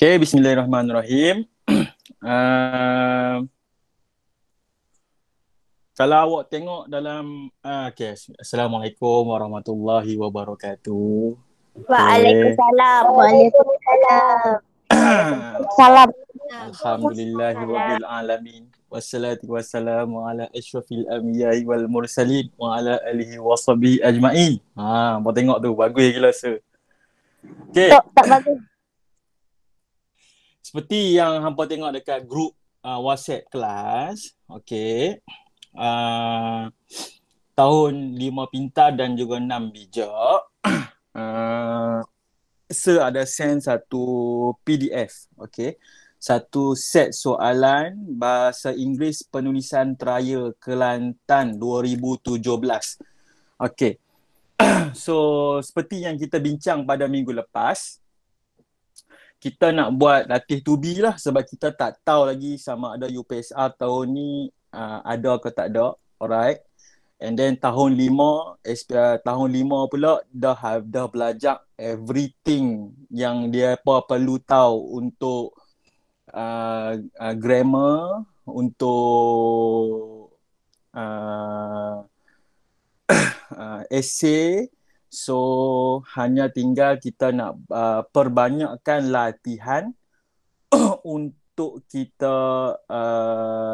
Okay, bismillahirrahmanirrahim. Uh, Kalau awak tengok dalam okay. Assalamualaikum warahmatullahi wabarakatuh. Okay. Waalaikumsalam. Waalaikumsalam. Waalaikumsalam. Alhamdulillahi rabbil alamin. Wassalatu wassalamu ala asyrafil anbiya'i wal mursalin wa ala alihi washabihi ajma'in. Mau tengok tu bagus gila rasa. Okay. Tak bagus. Seperti yang hampa tengok dekat grup WhatsApp kelas, okay. Tahun 5 pintar dan juga 6 bijak, ada send satu PDF, okay. Satu set soalan bahasa Inggeris penulisan trial Kelantan 2017. Okay. So, seperti yang kita bincang pada minggu lepas, kita nak buat latih to be lah sebab kita tak tahu lagi sama ada UPSR tahun ni ada ke tak ada. Alright. And then tahun 5 pula dah belajar everything yang dia perlu tahu untuk grammar, untuk essay. So hanya tinggal kita nak perbanyakkan latihan untuk kita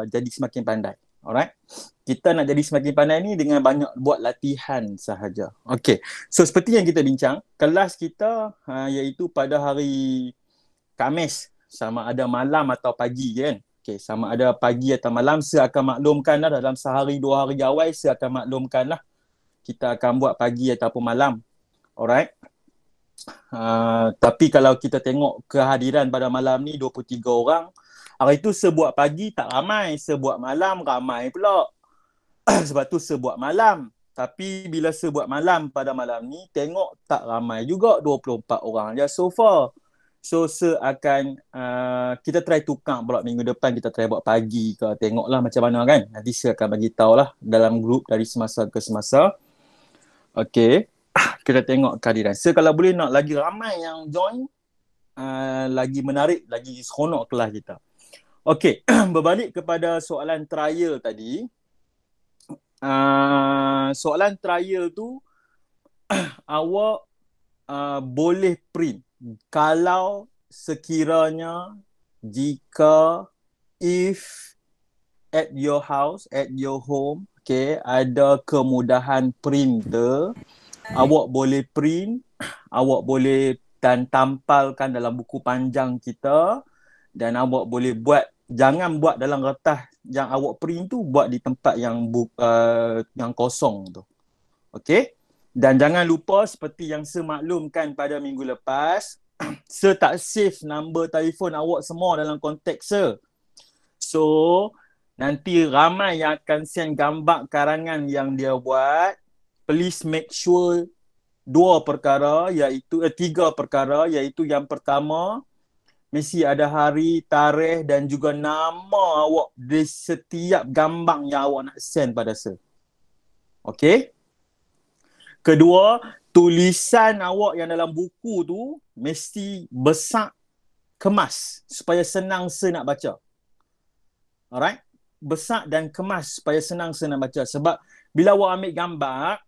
jadi semakin pandai. Alright. Kita nak jadi semakin pandai ni dengan banyak buat latihan sahaja. Okay. So seperti yang kita bincang, kelas kita iaitu pada hari Khamis, sama ada malam atau pagi kan. Okay, sama ada pagi atau malam, saya akan maklumkan lah dalam sehari 2 hari awal, saya akan maklumkan lah. Kita akan buat pagi ataupun malam. Alright. Tapi kalau kita tengok kehadiran pada malam ni 23 orang, hari tu sebuat pagi tak ramai, sebuat malam ramai pula. Sebab tu sebuat malam. Tapi bila sebuat malam pada malam ni, tengok tak ramai juga, 24 orang je so far. So seakan kita try tukar pula minggu depan, kita try buat pagi ke, tengoklah macam mana kan. Nanti saya akan bagi tahulah dalam grup dari semasa ke semasa. Okay, kita tengok kehadiran. So kalau boleh nak lagi ramai yang join, lagi menarik, lagi seronok kelas kita. Okay, berbalik kepada soalan trial tadi. Soalan trial tu awak boleh print kalau sekiranya jika if at your house, at your home, okay, ada kemudahan printer, awak boleh print, awak boleh dan tampalkan dalam buku panjang kita, dan awak boleh buat, jangan buat dalam kertas yang awak print tu, buat di tempat yang yang kosong tu. Okay. Dan jangan lupa seperti yang saya maklumkan pada minggu lepas, saya tak save nombor telefon awak semua dalam kontak saya. So, nanti ramai yang akan send gambar karangan yang dia buat. Please make sure 3 perkara, iaitu yang pertama, mesti ada hari, tarikh dan juga nama awak di setiap gambar yang awak nak send pada saya. Okay. Kedua, tulisan awak yang dalam buku tu mesti besar, kemas supaya senang saya nak baca. Alright? Besar dan kemas supaya senang saya nak baca. Sebab bila awak ambil gambar,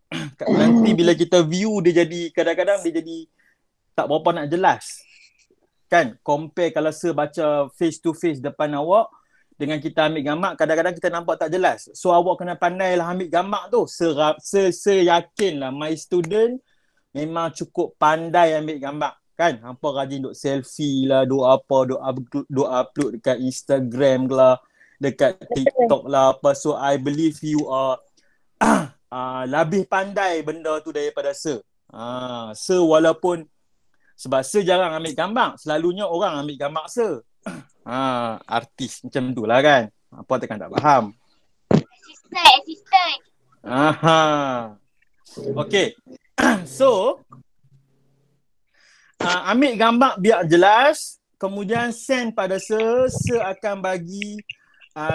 nanti bila kita view dia jadi, kadang-kadang dia jadi tak berapa nak jelas. Kan? Compare kalau saya baca face to face depan awak dengan kita ambil gambar, kadang-kadang kita nampak tak jelas. So awak kena pandailah ambil gambar tu. Saya yakin lah my student memang cukup pandai ambil gambar. Kan? Hampa rajin duk selfie lah, duk upload dekat Instagram lah, dekat TikTok lah apa. So I believe you are lebih pandai benda tu daripada saya. Saya walaupun, sebab saya jarang ambil gambar, selalunya orang ambil gambar saya. Artis macam tu lah kan. Apa tekan tak faham. Assistant. Okay. So ambil gambar biar jelas, kemudian send pada saya akan bagi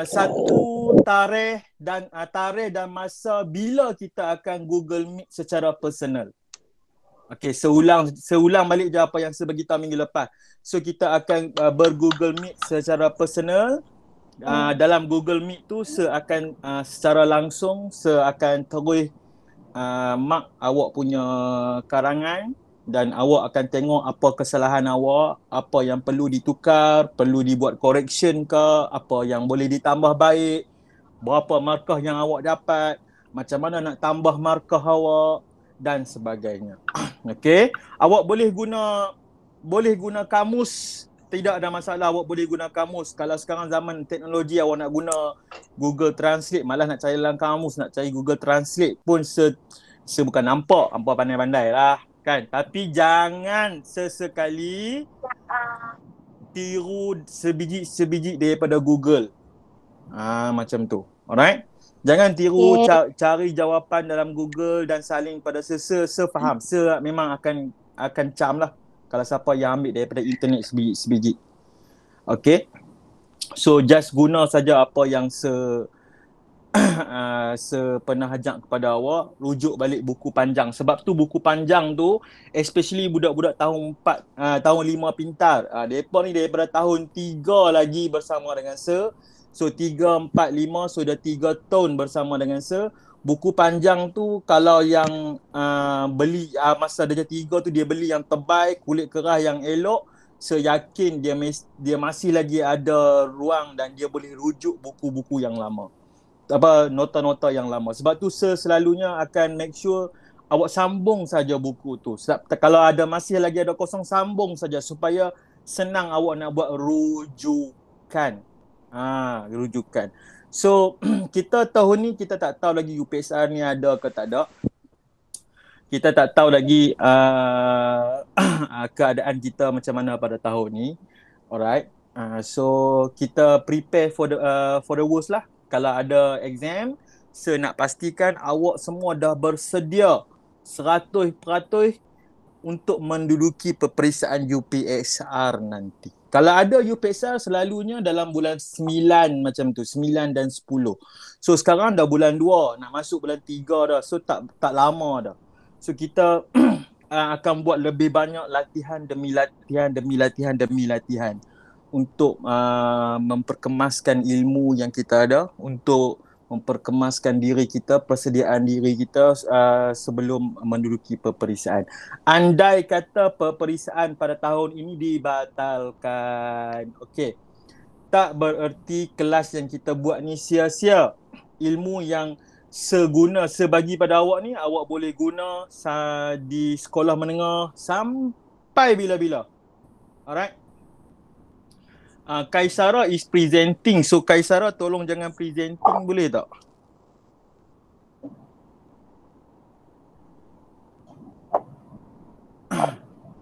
satu tarikh dan masa bila kita akan Google Meet secara personal. Okey, seulang balik je apa yang saya beritahu minggu lepas. So kita akan ber-Google Meet secara personal. Dalam Google Meet tu saya akan secara langsung saya akan terus mark awak punya karangan dan awak akan tengok apa kesalahan awak, apa yang perlu ditukar, perlu dibuat correction ke, apa yang boleh ditambah baik, berapa markah yang awak dapat, macam mana nak tambah markah awak dan sebagainya. Okey, awak boleh guna kamus, tidak ada masalah, awak boleh guna kamus. Kalau sekarang zaman teknologi awak nak guna Google Translate, malah nak cari dalam kamus, nak cari Google Translate pun bukan nampak hampa pandai-pandai lah kan. Tapi jangan sesekali tiru sebiji daripada Google. Macam tu. Alright? Jangan tiru cari jawapan dalam Google dan saling pada faham. Memang akan cam lah kalau siapa yang ambil daripada internet sebiji. Okay? So just guna saja apa yang pernah ajak kepada awak, rujuk balik buku panjang. Sebab tu buku panjang tu especially budak-budak tahun 4 tahun 5 pintar, depa ni daripada tahun 3 lagi bersama dengan saya. So 3, 4, 5 so dah 3 tahun bersama dengan saya. Buku panjang tu kalau yang beli masa darjah 3 tu dia beli yang tebal, kulit kerah yang elok, saya yakin dia masih lagi ada ruang dan dia boleh rujuk buku-buku yang lama, nota-nota yang lama. Sebab tu selalunya akan make sure awak sambung saja buku tu. Sebab kalau masih lagi ada kosong, sambung saja supaya senang awak nak buat rujukan. Rujukan. So kita tahun ni kita tak tahu lagi UPSR ni ada ke tak ada. Kita tak tahu lagi keadaan kita macam mana pada tahun ni. Alright. So kita prepare for the worst lah. Kalau ada exam, saya nak pastikan awak semua dah bersedia 100% untuk menduduki peperiksaan UPSR nanti. Kalau ada UPSR selalunya dalam bulan 9 macam tu, 9 dan 10. So sekarang dah bulan 2, nak masuk bulan 3 dah. So tak lama dah. So kita akan buat lebih banyak latihan demi latihan untuk memperkemaskan ilmu yang kita ada, untuk memperkemaskan diri kita, persediaan diri kita sebelum menduduki peperiksaan. Andai kata peperiksaan pada tahun ini dibatalkan, okey, tak bererti kelas yang kita buat ni sia-sia. Ilmu yang sebagi pada awak ni, awak boleh guna di sekolah menengah sampai bila-bila. Alright? Kaisara is presenting. So Kaisara tolong jangan presenting, boleh tak?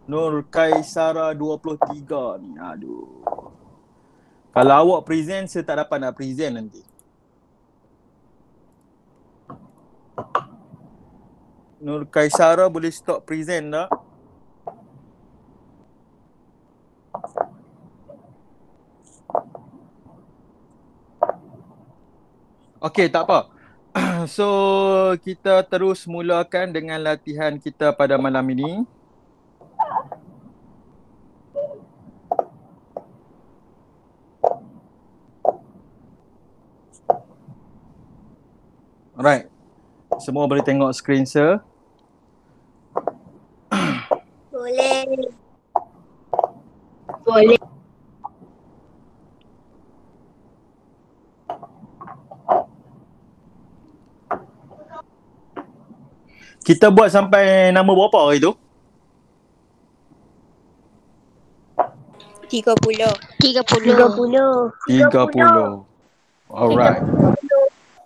Nur Kaisara 23 ni. Aduh. Kalau awak present, saya tak dapat nak present nanti. Nur Kaisara boleh stop present tak? Okey, tak apa. So, kita terus mulakan dengan latihan kita pada malam ini. Alright. Semua boleh tengok skrin saya? Boleh. Boleh. Kita buat sampai nama berapa hari tu? 30. 30. Alright.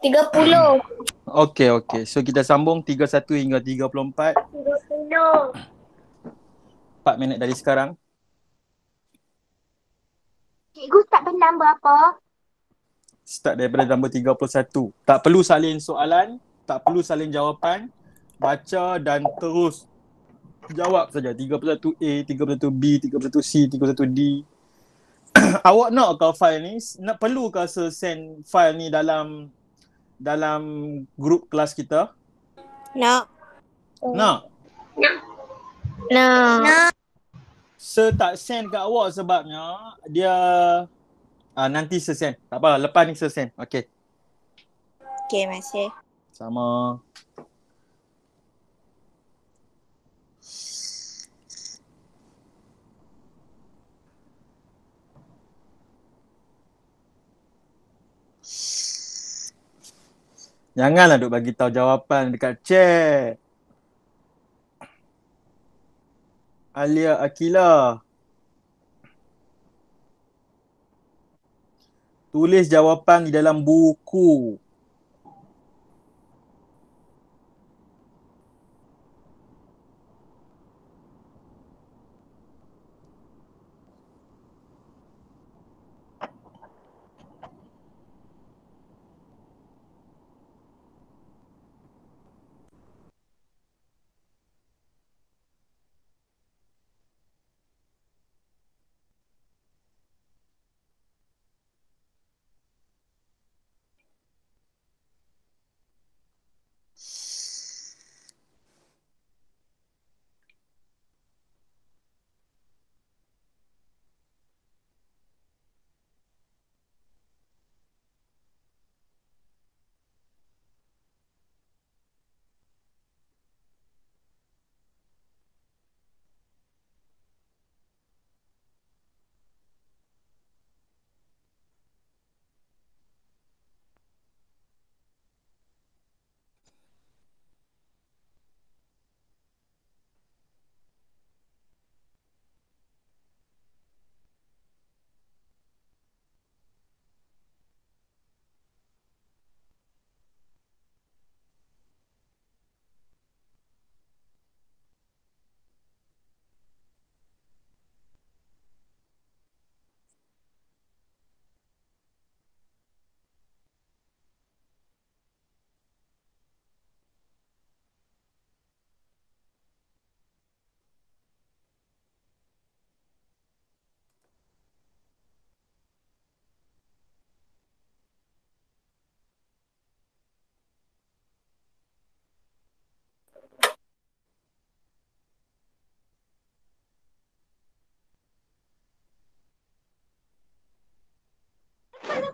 30. Okay. So kita sambung 31 hingga 34. 4 minit dari sekarang. Cikgu start pada nombor apa? Start daripada nombor 31. Tak perlu salin soalan, tak perlu salin jawapan. Baca dan terus jawab saja. 31A, 31B, 31C, 31D. Awak nak ke file ni? Perlu ke saya send file ni dalam grup kelas kita? Nak. Nak? No. Sir tak send kat awak sebabnya dia nanti Sir send. Tak apa, lepas ni Sir send. Okay. Okay, masih. Sama. Janganlah duk bagi tahu jawapan dekat chat. Alia Akila. Tulis jawapan di dalam buku.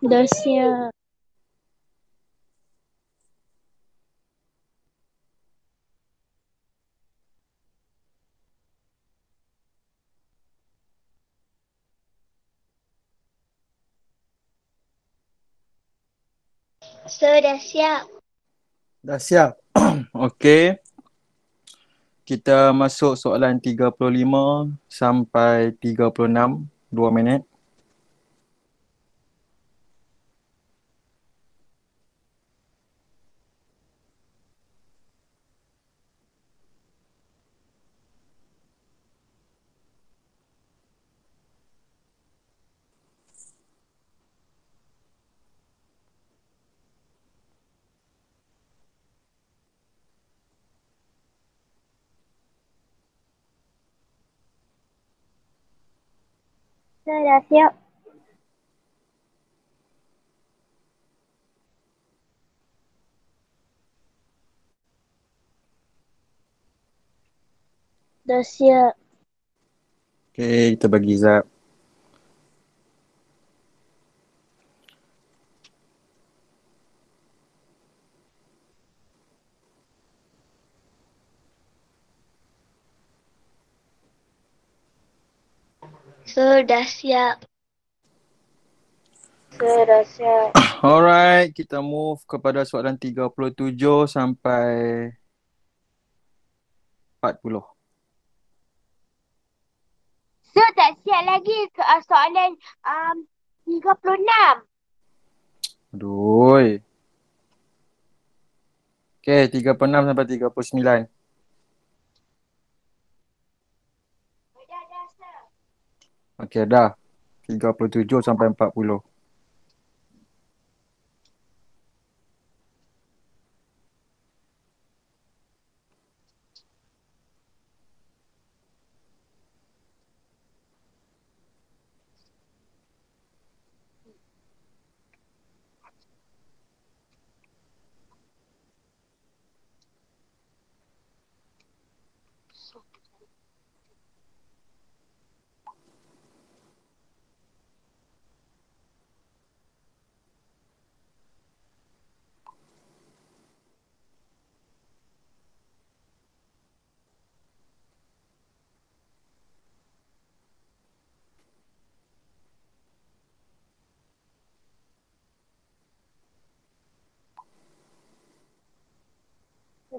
Dah siap. Sir, dah siap. Dah siap? Okay. Kita masuk soalan 35 sampai 36. 2 minit. Sir, dah siap. Dah siap. Okay, kita bagi Zab. Sir, dah siap. Sir, dah siap. Alright, kita move kepada soalan 37 sampai 40. Sir, tak siap lagi ke soalan 36. Aduh. Okay, 36 sampai 39. Dah, sir. Okay, dah. 37 sampai 40.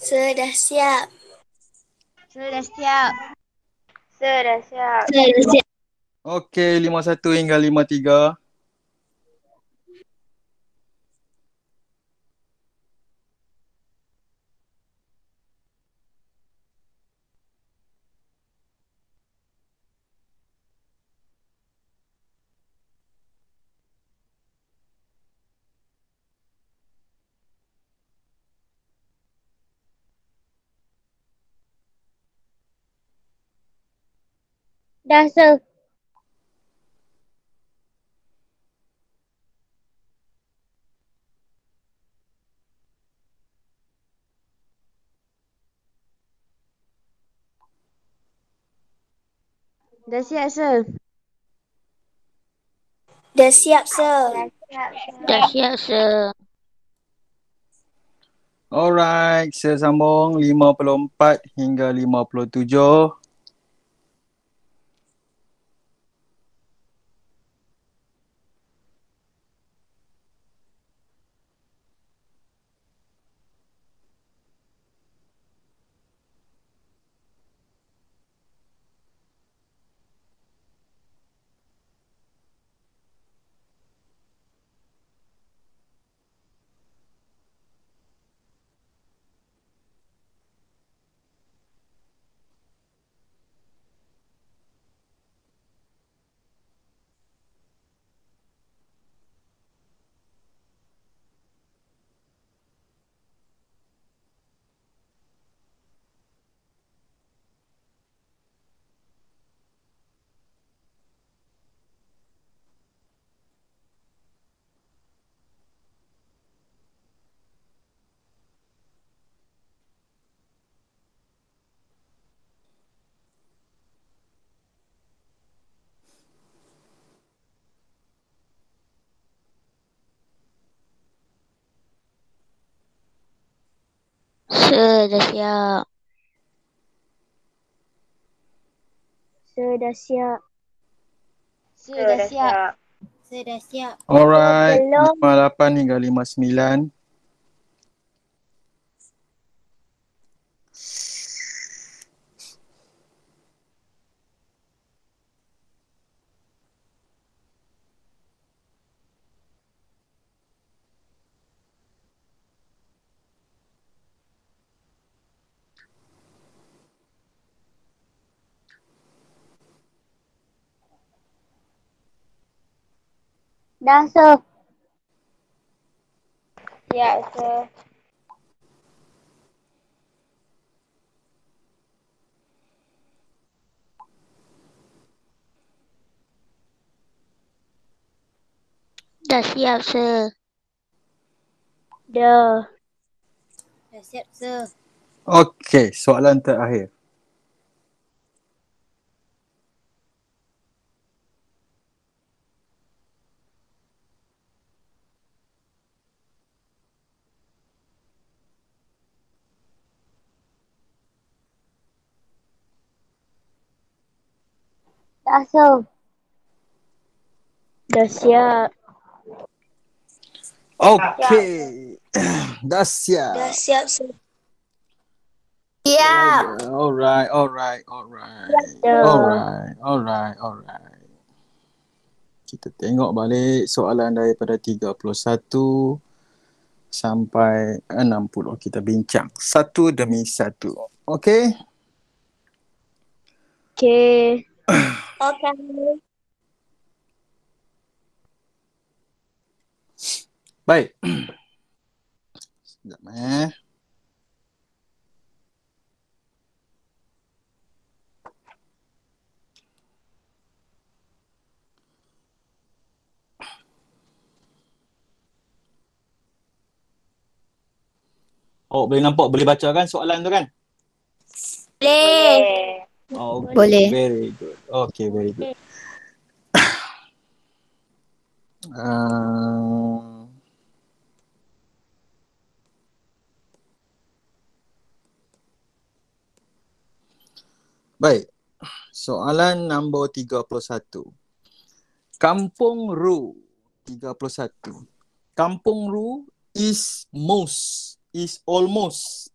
Sudah siap. Sudah siap. Sudah siap. Sudah siap. Okey, 51 hingga 53. Dah sir. Dah siap sir. Dah siap sir. Dah siap, sir. Alright, saya sambung 54 hingga 57. Sudah siap. Sudah siap. Sudah siap. Sudah siap. Alright, Belum. 58 hingga 59. Dah sir. Siap, sir. Dah siap, sir. Dah. Dah siap sir. Okey, soalan terakhir. Dah sir. Dah siap. Okey. Dah siap. Dah siap sir. Alright. Dah. Alright. Kita tengok balik soalan daripada 31 sampai 60. Kita bincang satu demi satu. Okey? Okay. Okay. Baik. Sekejap Oh, boleh nampak, boleh baca kan soalan tu kan? Boleh. Oh, okay. Boleh. Very good. Okay, very good. Uh, baik. Soalan nombor 31. Kampung Ru 31. Kampung Ru is almost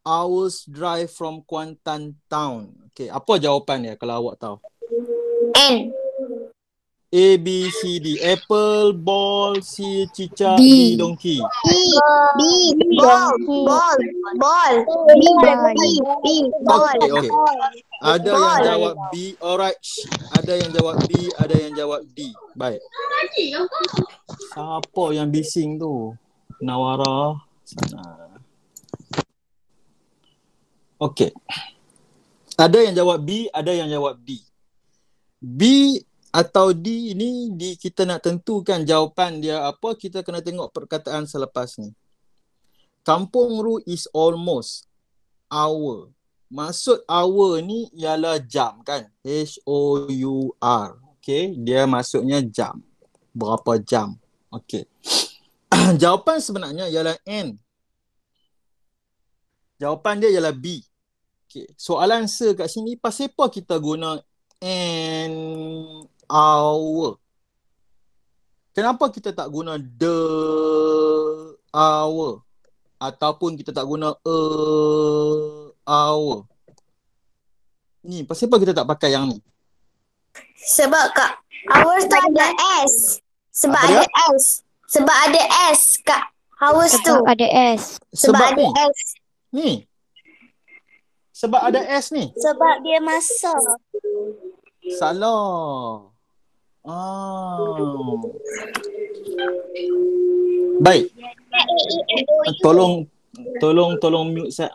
hours drive from Kuantan town. Okay, apa jawapan dia kalau awak tahu? N. A, B, C, D. Apple, ball, C, cicak, B. D, donkey. Ball. Okay, okay. Ada yang Ball. jawab B. Alright. Ada yang jawab B, ada yang jawab D. Baik. Siapa yang bising tu? Nawara sana. Okay. Ada yang jawab B, ada yang jawab D. B atau D ni kita nak tentukan jawapan dia apa, kita kena tengok perkataan selepas ni. Kampung Ru is almost hour. Maksud hour ni ialah jam kan? H-O-U-R. Okay, dia maksudnya jam. Berapa jam. Okay. Jawapan sebenarnya ialah N. Jawapan dia ialah B. Okay. Soalan kat sini, pasal apa kita guna N hour? Kenapa kita tak guna the hour? Ataupun kita tak guna a hour? Ni, pasal apa kita tak pakai yang ni? Sebab Kak, hours tu ada S. Sebab Apa ada dia? S. Sebab ada S Kak. Hours tu. Sebab ada S. Sebab ada ni. S. Ni. Sebab ada S ni. Sebab dia masa. Salah. Baik. Tolong mute saya.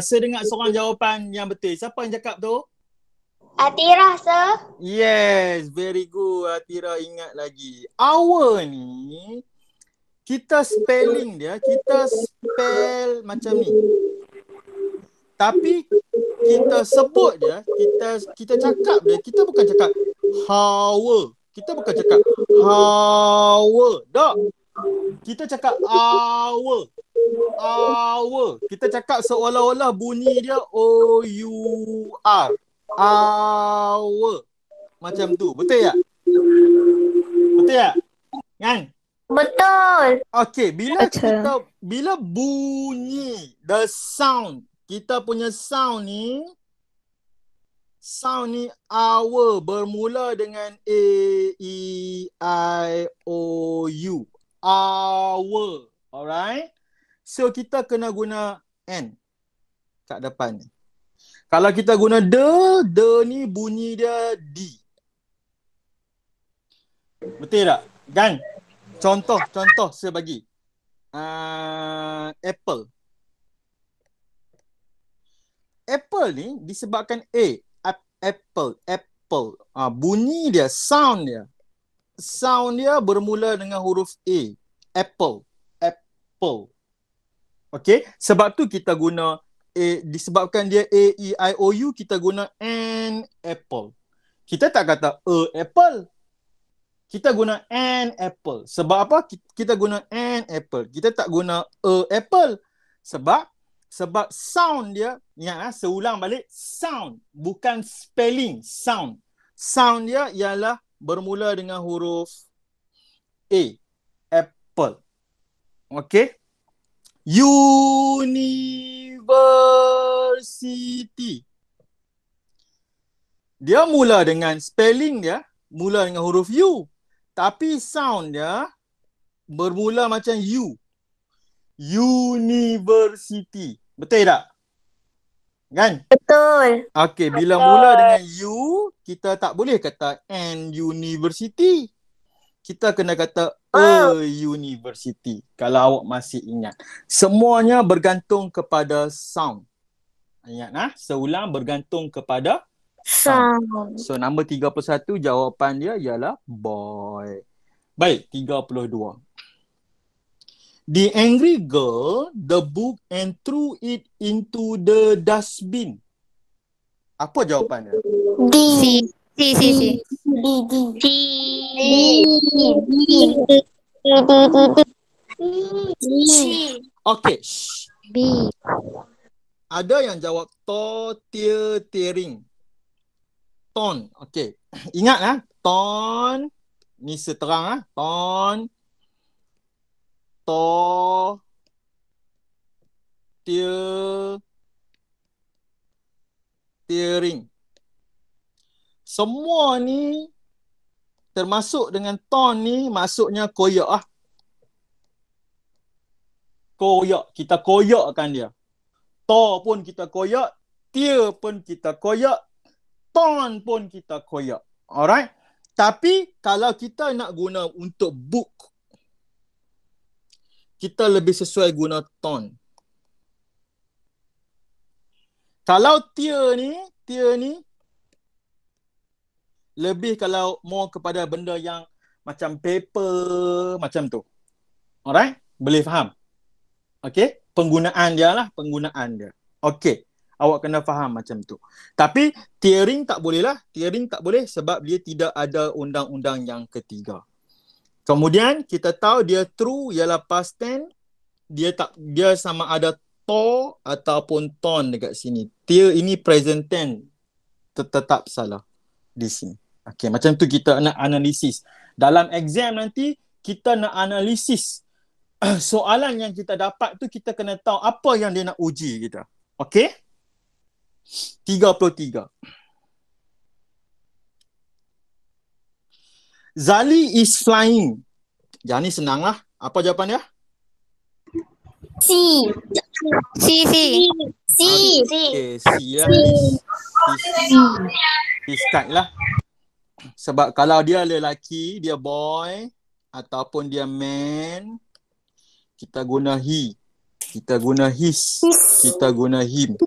Saya dengar seorang jawapan yang betul. Siapa yang cakap tu? Atira, sir. Yes, very good. Atira ingat lagi. Hour ni, kita spelling dia, kita spell macam ni. Tapi kita sebut dia, kita cakap dia, kita bukan cakap hour. Kita bukan cakap hour. Tak. Kita cakap hour. Hour. Kita cakap seolah-olah bunyi dia O-U-R. Hour. Macam tu. Betul tak? Betul tak? Kan? Betul. Okay, Betul. bila bunyi, the sound, kita punya sound ni hour bermula dengan A, E, I, O, U. Hour. Alright? So, kita kena guna N kat depan ni. Kalau kita guna the ni bunyi dia D. Betul tak? Kan? Contoh saya bagi. Apple. Apple ni disebabkan A. Apple. Bunyi dia, sound dia bermula dengan huruf A. Apple. Okay? Sebab tu kita guna A, disebabkan dia A, E, I, O, U, kita guna an apple. Kita tak kata a apple. Kita guna an apple. Sebab apa? Kita guna an apple. Kita tak guna a apple. Sebab sound dia, saya ulang balik, sound. Bukan spelling, sound. Sound dia ialah bermula dengan huruf A. Apple. Okay? University. Dia mula dengan spelling dia, mula dengan huruf U. Tapi sound dia bermula macam U. University. Betul tak? Kan? Betul. Okay, bila mula dengan U, kita tak boleh kata an university. Kita kena kata a university. Kalau awak masih ingat. Semuanya bergantung kepada sound. Ingat seulang bergantung kepada sound. So nombor 31 jawapan dia ialah boy. Baik, 32. The angry girl the book and threw it into the dustbin. Apa jawapan dia? C. Okay. B. Ada yang jawab tearing. Ton. Okay. Ingat ton. Ni seterang ton. Tear. Tearing. Semua ni termasuk dengan ton ni maksudnya koyak lah. Koyak. Kita koyakkan dia. To pun kita koyak. Tear pun kita koyak. Ton pun kita koyak. Alright? Tapi kalau kita nak guna untuk book, kita lebih sesuai guna ton. Kalau tear ni lebih kalau more kepada benda yang macam paper, macam tu. Alright? Boleh faham? Okay? Penggunaan dia. Okay. Awak kena faham macam tu. Tapi tearing tak boleh lah. Tearing tak boleh sebab dia tidak ada undang-undang yang ketiga. Kemudian kita tahu dia true ialah past tense. Dia sama ada to ataupun ton dekat sini. Tear ini present tense. Tetap salah di sini. Okay, macam tu kita nak analisis. Dalam exam nanti kita nak analisis soalan yang kita dapat tu, kita kena tahu apa yang dia nak uji kita. Okay? 33. Zali is flying. Yang ni senang lah. Apa jawapan dia? C. C. Okay, C lah. He start lah. Sebab kalau dia lelaki, dia boy ataupun dia man, kita guna he. Kita guna his. Kita guna him.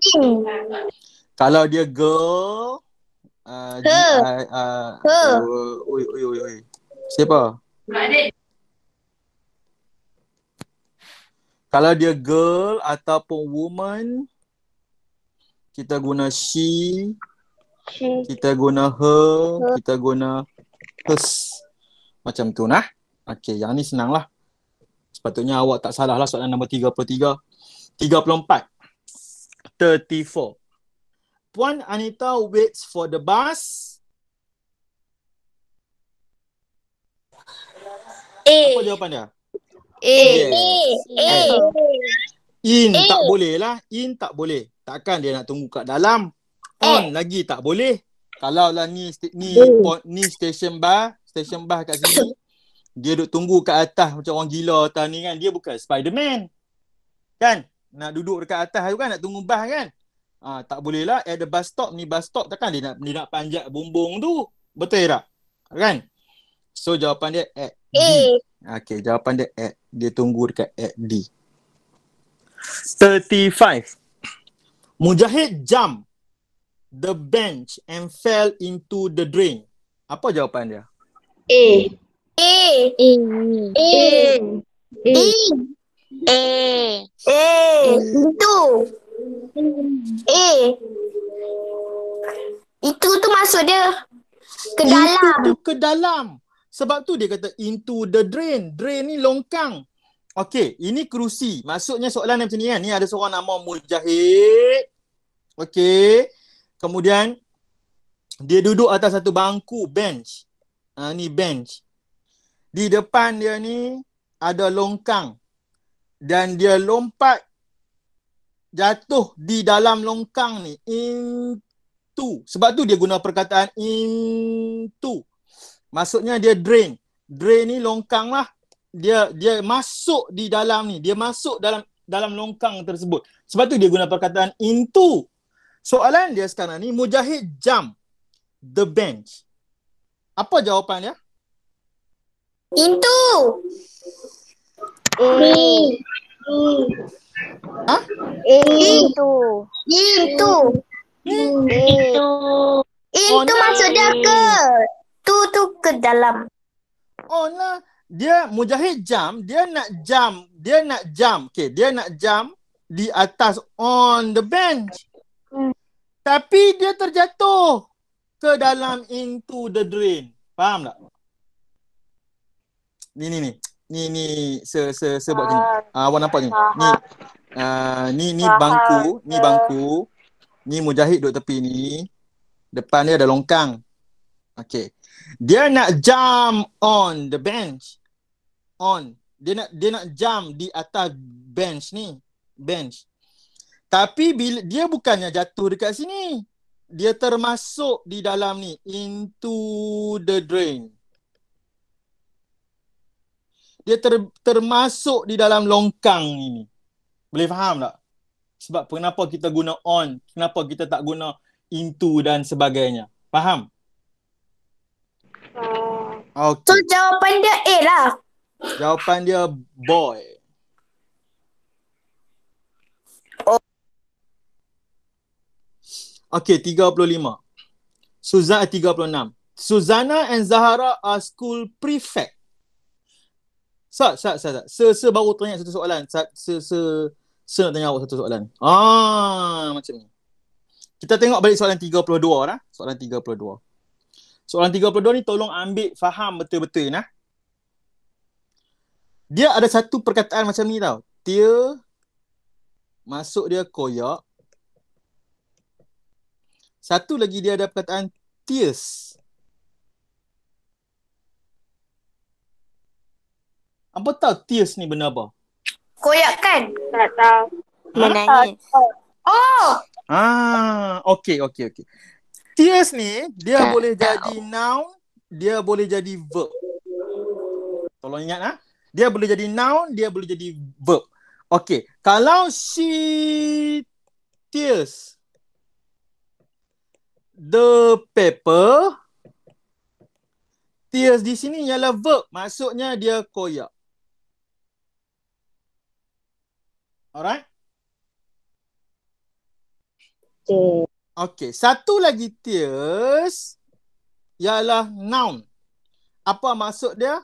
Kalau dia girl, oi. Siapa? Kalau dia girl ataupun woman, kita guna she, kita guna her, kita guna hers. Macam tu nah. Okey, yang ni senang lah. Sepatutnya awak tak salah lah soalan nombor 33. 34. Puan Anita waits for the bus. Apa jawapan dia? In tak boleh lah. In tak boleh. Takkan dia nak tunggu kat dalam. On lagi tak boleh. Kalau lah ni station bar kat sini, dia duduk tunggu kat atas macam orang gila atas ni kan. Dia bukan Spiderman. Kan? Nak duduk dekat atas tu kan, nak tunggu bas kan. Tak boleh lah. At the bus stop, ni bus stop takkan dia nak panjat bumbung tu. Betul tak? Kan? So jawapan dia at D. Okay, jawapan dia at. Dia tunggu dekat at D. 35. Mujahid jump the bench and fell into the drain. Apa jawapan dia? Itu tu maksud dia ke dalam. Itu ke dalam. Sebab tu dia kata into the drain. Drain ni longkang. Okey, ini kerusi. Maksudnya soalan macam ni kan. Ni ada seorang nama Mujahid. Okey. Kemudian dia duduk atas satu bangku, bench. Ni bench. Di depan dia ni ada longkang. Dan dia lompat jatuh di dalam longkang ni. Into. Sebab tu dia guna perkataan into. Maksudnya dia drain. Drain ni longkang lah. Dia masuk di dalam ni. Dia masuk dalam longkang tersebut. Sebab tu dia guna perkataan into. Soalan dia sekarang ni, Mujahid jump the bench. Apa jawapan dia? Into. Into maksud dia ke? Tu ke dalam. Oh lah. Dia Mujahid jump, dia nak jump. Okay, dia nak jump di atas on the bench. Tapi dia terjatuh ke dalam into the drain. Faham tak? Ni buat gini. Awak nampak ni. Ni bangku. Ni Mujahid duduk tepi ni. Depan dia ada longkang. Okay. Dia nak jump on the bench. Dia nak jump di atas bench ni. Tapi bila dia bukannya jatuh dekat sini. dia termasuk di dalam ni, into the drain. Dia termasuk di dalam longkang ini. Boleh faham tak? Sebab kenapa kita guna on, kenapa kita tak guna into dan sebagainya. Faham? So Okay. jawapan dia A lah. Jawapan dia boy. Okay, 35. 36. Susanna and Zahara are school prefect. Sat. Baru tanya satu soalan. Nak tanya awak satu soalan. Macam ni. Kita tengok balik soalan 32 lah. Soalan 32. Soalan 32 ni tolong ambil faham betul-betul nah. Dia ada satu perkataan macam ni tau. Tia masuk dia koyak. Satu lagi dia ada perkataan tears. Apa tahu tears ni benda apa? Koyak kan? Tak tahu. Menangis. Oh! Okay. Tears ni dia boleh jadi noun, dia boleh jadi verb. Tolong ingat ah. Dia boleh jadi noun, dia boleh jadi verb. Okay. Kalau she tears the paper, tears di sini ialah verb. Maksudnya dia koyak. Alright? Okay. Satu lagi tears ialah noun. Apa maksud dia?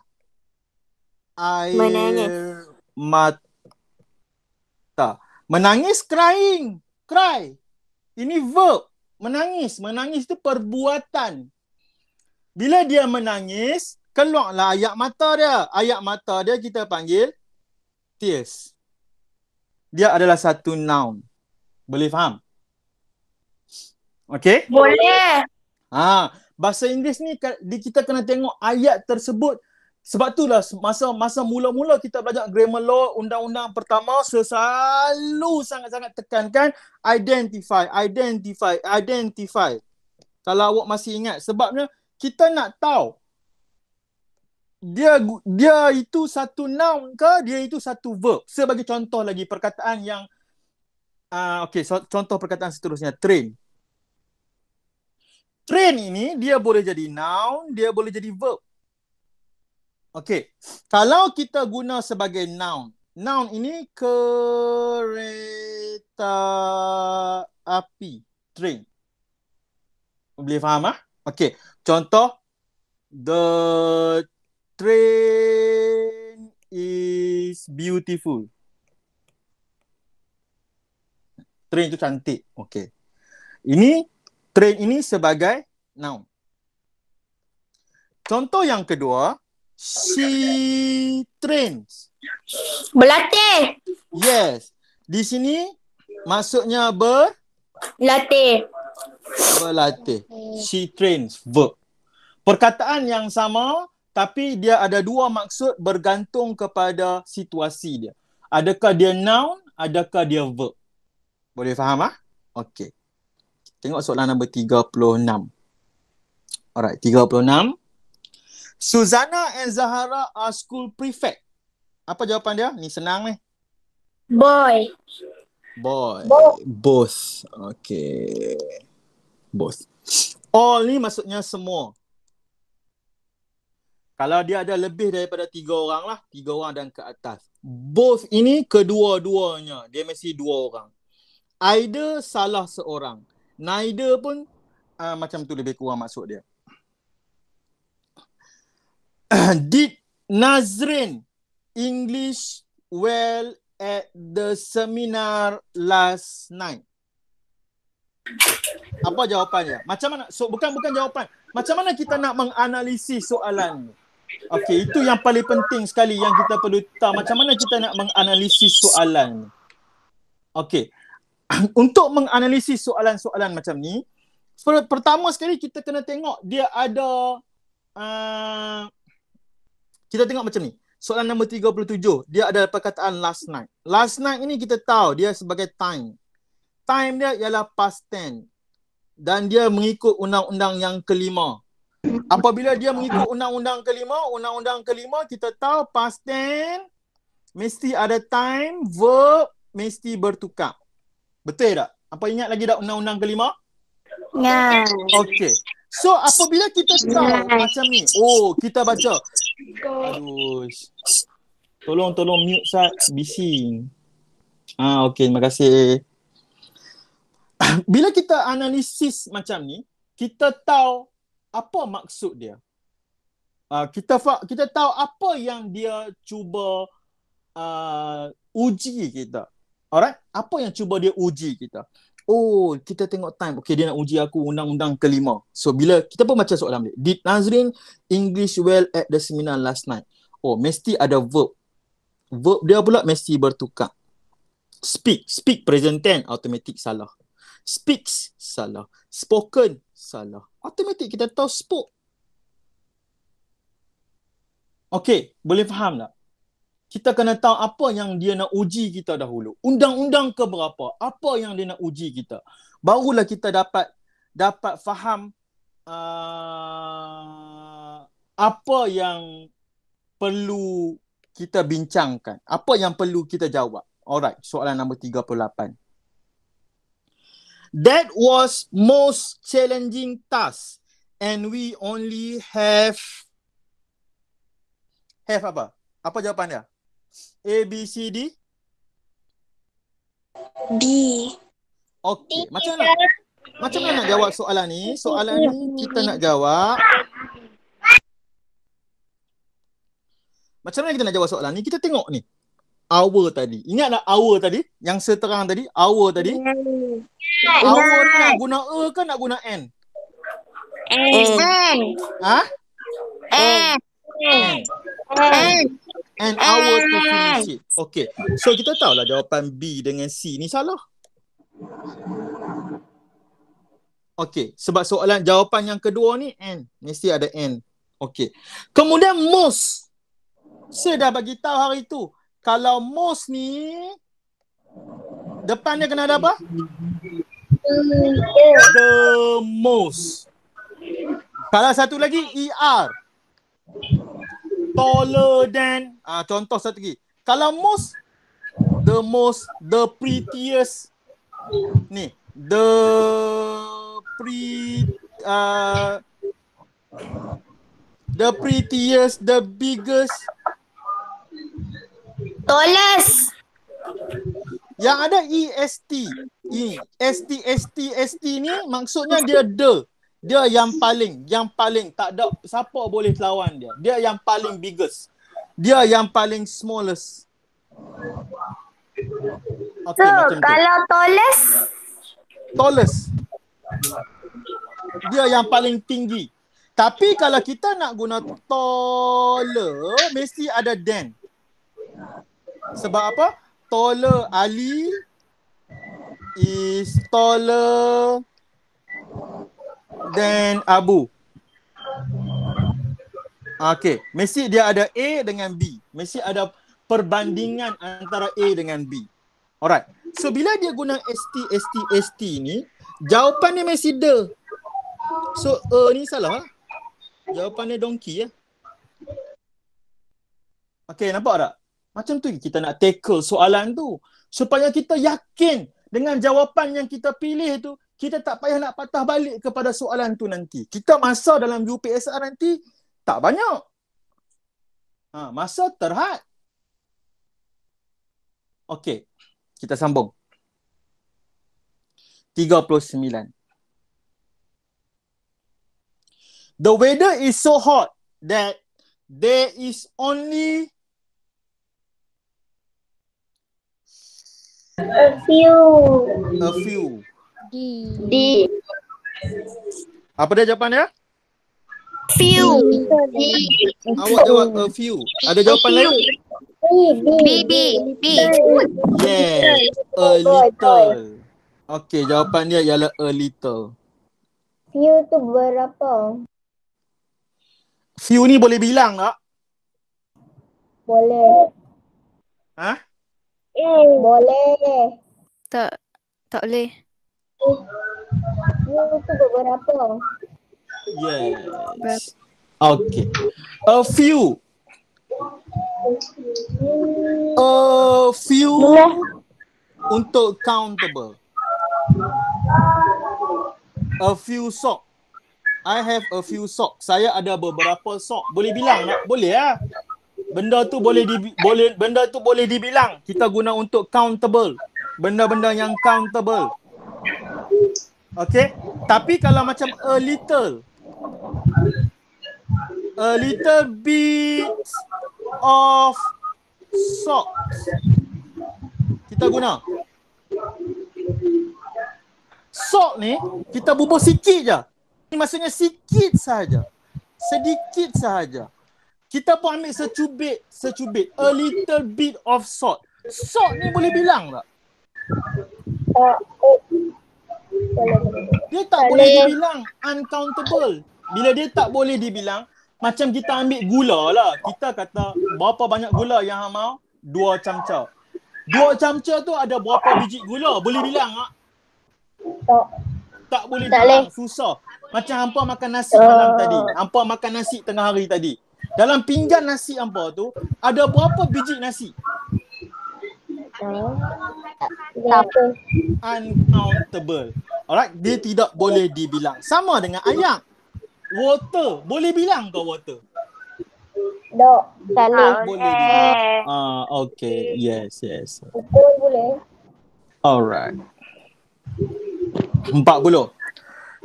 Air Menangis. mata. Menangis, crying. Cry. Ini verb. Menangis. Menangis itu perbuatan. Bila dia menangis, keluarlah air mata dia. Air mata dia kita panggil tears. Dia adalah satu noun. Boleh faham? Okay? Boleh. Bahasa Inggeris ni kita kena tengok ayat tersebut. Sebab itulah masa mula-mula kita belajar grammar law, undang-undang pertama selalu sangat-sangat tekankan identify. Kalau awak masih ingat, sebabnya kita nak tahu dia itu satu noun ke dia itu satu verb. Sebagai contoh lagi perkataan yang contoh perkataan seterusnya, train. Train ini dia boleh jadi noun, dia boleh jadi verb. Okey. Kalau kita guna sebagai noun, noun ini kereta api, train. Boleh faham ah? Okey. Contoh, the train is beautiful. Train itu cantik. Okey. Train ini sebagai noun. Contoh yang kedua, she trains. Berlatih. Yes. Di sini maksudnya Latih. berlatih. She trains, verb. Perkataan yang sama tapi dia ada dua maksud bergantung kepada situasi dia. Adakah dia noun, adakah dia verb? Boleh faham ah? Okey. Tengok soalan nombor 36. Alright, 36. Susanna and Zahara are school prefect. Apa jawapan dia? Ni senang ni. Boy. Both. Okay. Both. All ni maksudnya semua. Kalau dia ada lebih daripada 3 orang lah. 3 orang dan ke atas. Both ini kedua-duanya. Dia mesti 2 orang. Either salah seorang. Neither pun macam tu lebih kurang maksud dia. Did Nazrin English well at the seminar last night? Apa jawapannya? Macam mana? Bukan jawapan. Macam mana kita nak menganalisis soalan ni? Okey, itu yang paling penting sekali yang kita perlu tahu. Macam mana kita nak menganalisis soalan ni? Okey. Untuk menganalisis soalan-soalan macam ni, pertama sekali kita kena tengok dia ada kita tengok macam ni. Soalan nombor 37, dia ada perkataan last night. Last night ini kita tahu dia sebagai time. Time dia ialah past tense. dan dia mengikut undang-undang yang kelima. Apabila dia mengikut undang-undang kelima kita tahu past tense mesti ada time, verb mesti bertukar. Betul tak? Apa ingat lagi tak undang-undang kelima? Ya. Okey. So apabila kita tahu macam ni, kita baca. Aduh. Tolong mute Sat, bising. Okey, terima kasih. Bila kita analisis macam ni, kita tahu apa maksud dia. Kita tahu apa yang dia cuba uji kita. Alright? Apa yang cuba dia uji kita? Kita tengok time. Okay, dia nak uji aku undang-undang kelima. So, bila kita pun baca soalan balik. Did Nazrin English well at the seminar last night? Mesti ada verb. Verb dia pula mesti bertukar. Speak present tense, automatic salah. Speaks, salah. Spoken, salah. Automatic kita tahu spoke. Okay, boleh faham tak? Kita kena tahu apa yang dia nak uji kita dahulu. Undang-undang ke berapa? Apa yang dia nak uji kita? Barulah kita dapat faham apa yang perlu kita bincangkan. Apa yang perlu kita jawab. Alright, soalan nombor 38. That was most challenging task and we only have apa? Apa jawapan dia? A, B, C, D? D. Okey, macam mana nak jawab soalan ni? Soalan ni kita nak jawab. Macam mana kita nak jawab soalan ni? Kita tengok ni. Hour tadi. Ingat tak hour tadi? Yang seterang tadi? Hour tadi? Hour ni nak guna E ke nak guna N? N. Ha? N. An hour to finish it. Okay. So kita tahulah jawapan B dengan C ni salah. Okay. Sebab soalan jawapan yang kedua ni N. Mesti ada N. Okay. Kemudian most. Saya dah bagi tahu hari tu. Kalau most ni depan dia kena ada apa? The most. Kalau satu lagi ER. Taller than. Contoh satu lagi. Kalau most, the prettiest. Ni. The prettiest, the biggest. Tallest. Yang ada EST. Ini. ST ni maksudnya dia the. Dia yang paling tak ada siapa boleh lawan dia. Dia yang paling biggest. Dia yang paling smallest. Okay, So, macam kalau tallest. Dia yang paling tinggi. Tapi kalau kita nak guna taller, mesti ada than. Sebab apa? Taller Ali is taller than Abu. Okay. Mesti dia ada A dengan B. Mesti ada perbandingan antara A dengan B. Alright. So, bila dia guna ST ni, jawapan dia mesti the. So, ni salah lah. Jawapan dia donkey ya. Okay, nampak tak? Macam tu kita nak tackle soalan tu. Supaya kita yakin dengan jawapan yang kita pilih tu, kita tak payah nak patah balik kepada soalan tu nanti. Kita masa dalam UPSR nanti tak banyak. Masa terhad. Okey. Kita sambung. 39. The weather is so hot that there is only A few. D. Apa dia jawapan dia? Few. Awak jawab a few. Ada jawapan lain? B. Yes, a little. Okey, jawapan dia ialah a little. Few tu berapa? Few ni boleh bilang tak? Boleh. Ha? Boleh. Tak boleh. Itu beberapa. Yes. Okay. A few. A few untuk countable. A few sock. I have a few sock. Saya ada beberapa sock. Boleh bilang tak? Boleh lah. Benda tu boleh dibilang. Kita guna untuk countable. Benda-benda yang countable. Okay. Tapi kalau macam a little bit of socks, kita guna sock ni, kita bubuh sikit je. Ini maksudnya sikit sahaja. Sedikit sahaja. Kita pun ambil secubit. A little bit of salt. Salt ni boleh bilang tak? Dia tak boleh dibilang uncountable. Bila dia tak boleh dibilang, macam kita ambil gula lah. Kita kata berapa banyak gula yang hang mau? 2 camca. 2 camca tu ada berapa biji gula? Boleh bilang tak? Tak boleh bilang. Susah. Macam hampa makan nasi malam tadi. Hampa makan nasi tengah hari tadi. Dalam pinggan nasi hampa tu, ada berapa biji nasi? Uncountable. Alright, dia tidak boleh dibilang. Sama dengan ayam. Water, boleh bilang ke water? Tak Boleh dibilang. Okay. Yes. Ukur boleh. Alright. 40.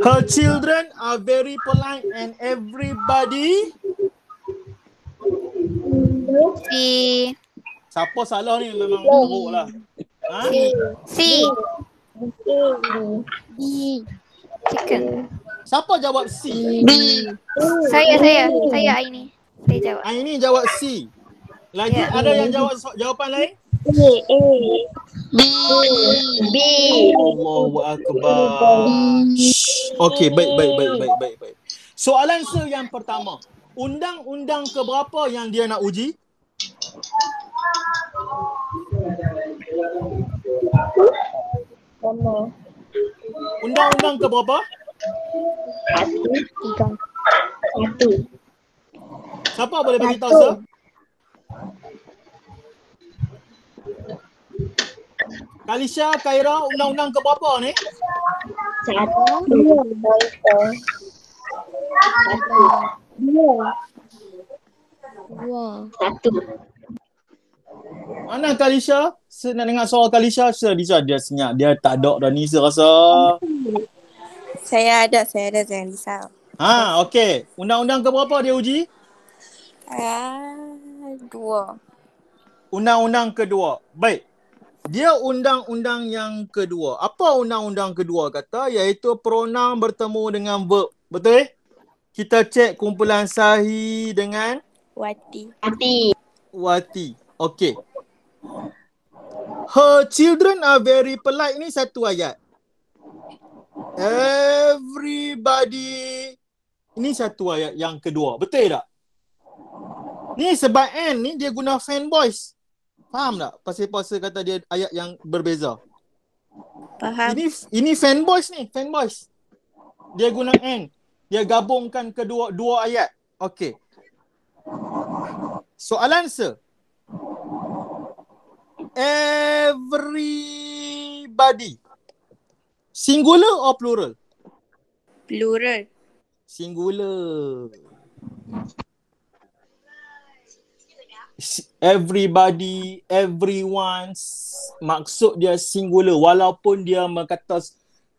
Her children are very polite and everybody. C. Siapa salah ni memang teruk lah. Ha? C. D. Chicken. Siapa jawab C? B. Saya Aini. Saya jawab. Aini jawab C. Lagi ada yang jawab jawapan lain? B. Allahu Akbar. Okey, baik. Soalan yang pertama. Undang-undang keberapa yang dia nak uji? Undang-undang keberapa? 1. Siapa boleh bagi tahu sir? Kalisha, Khaira, undang-undang keberapa ni? 1. Mana Kalisha? Saya nak dengar suara Kalisha. Dia senyap. Dia tak ada dah ni saya rasa. Saya ada, jangan risau. Okey. Undang-undang keberapa dia uji? 2. Undang-undang kedua. Baik. Dia undang-undang yang kedua. Apa undang-undang kedua kata? Iaitu pronoun bertemu dengan verb. Betul? Kita cek kumpulan Sahih dengan Wati. Okey. Her children are very polite. Ini satu ayat. Everybody. Ini satu ayat yang kedua. Betul tak? Ni sebab N ni dia guna fanboys. Faham tak? Pasal kata dia ayat yang berbeza. Faham. Ini fanboys ni, fanboys. Dia guna N. Dia gabungkan dua ayat. Okey. Soalan everybody. Singular or plural? Plural. Singular. Everybody, everyone, maksud dia singular walaupun dia berkata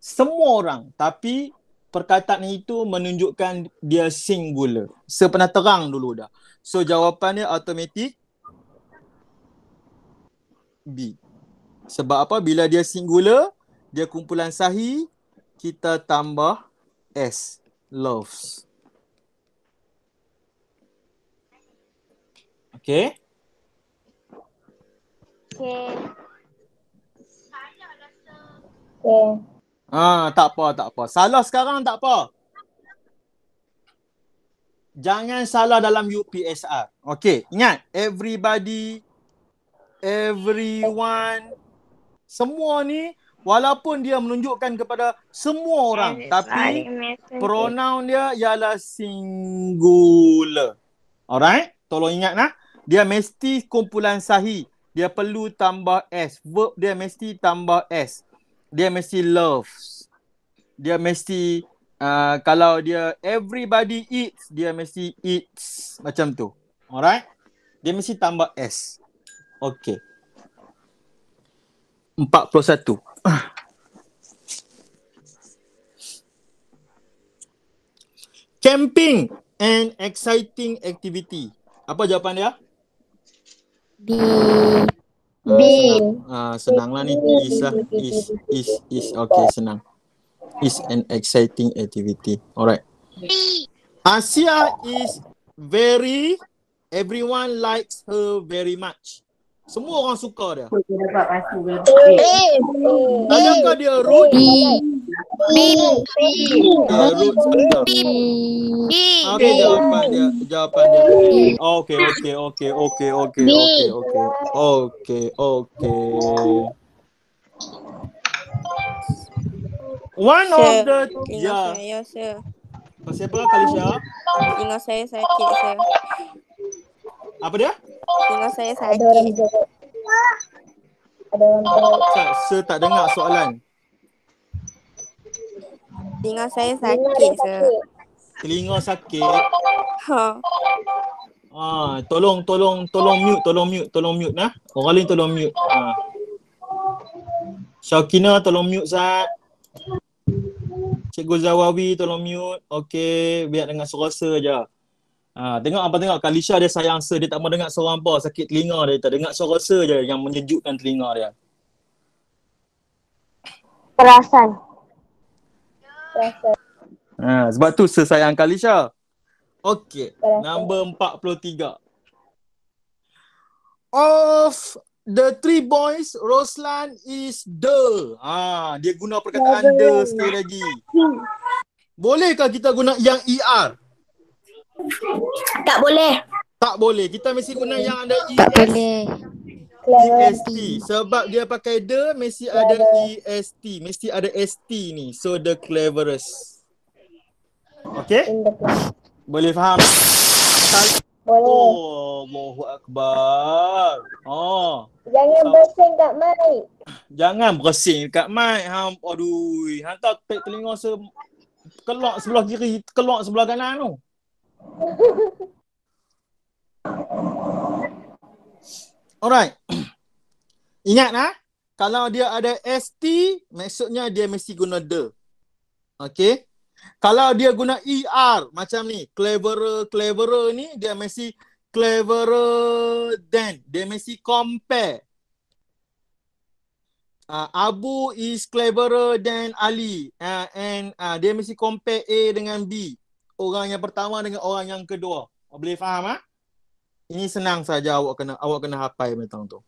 semua orang, tapi perkataan itu menunjukkan dia singular. Saya pernah terang dulu dah. So jawapannya automatik B. Sebab apa? Bila dia singular, dia kumpulan Sahih, kita tambah S. Loves. Okay. Tak apa. Salah sekarang tak apa. Jangan salah dalam UPSR. Okay, ingat. Everybody, everyone, semua ni Walaupun dia menunjukkan kepada semua orang, tapi pronoun dia ialah singular. Alright? Tolong ingat nah. Dia mesti kumpulan sahih. Dia perlu tambah S. Verb dia mesti tambah S. Dia mesti loves. Dia mesti kalau dia everybody eats, dia mesti eats. Macam tu. Alright? Dia mesti tambah S. Okay. 41. Camping and exciting activity. Apa jawapan dia? B. Senanglah ni. Is. Okay, senang. Is an exciting activity. Alright. Asia is very, everyone likes her very much. Semua orang suka dia. Adakah dia rude? B. Dia rude sebentar. Okay, jawapan dia. Okay. One of the Telinga saya, sir. Siapa Kalisha? Telinga saya sakit, sir. Apa dia? Telinga saya sakit. Saya tak dengar soalan. Telinga saya sakit, sir. Telinga sakit. Ha. Tolong mute nah. Orang lain tolong mute. Syakina tolong mute Sat. Cikgu Zawawi tolong mute. Okey, biar dengar suara je. Tengok Kalisha dia sayang dia tak mau dengar suara apa, sakit telinga dia, tak dengar suara je yang menyejukkan telinga dia. Perasan. Sebab tu sayang Kalisha. Okey, nombor 43. Of the three boys, Roslan is the. Dia guna perkataan the sekali lagi. Bolehkah kita guna yang ER? Tak boleh. Tak boleh. Kita mesti guna yang ada Tak boleh. EST. Sebab dia pakai the, mesti ada EST. Mesti ada ST ni. So, the cleverest. Okay? Boleh faham? Boleh. Oh, Allahu Akbar. Jangan bersin kat mic. Jangan bersin kat mic. Aduh. Hantar telinga kelok sebelah kiri, kelok sebelah kanan tu. Alright. Ingat kalau dia ada ST, maksudnya dia mesti guna the. Okay. Kalau dia guna ER macam ni, cleverer ni dia mesti cleverer than. Dia mesti compare. Abu is cleverer than Ali. And dia mesti compare A dengan B. Orang yang pertama dengan orang yang kedua. Boleh faham Ini senang saja awak kena hafal metang tu.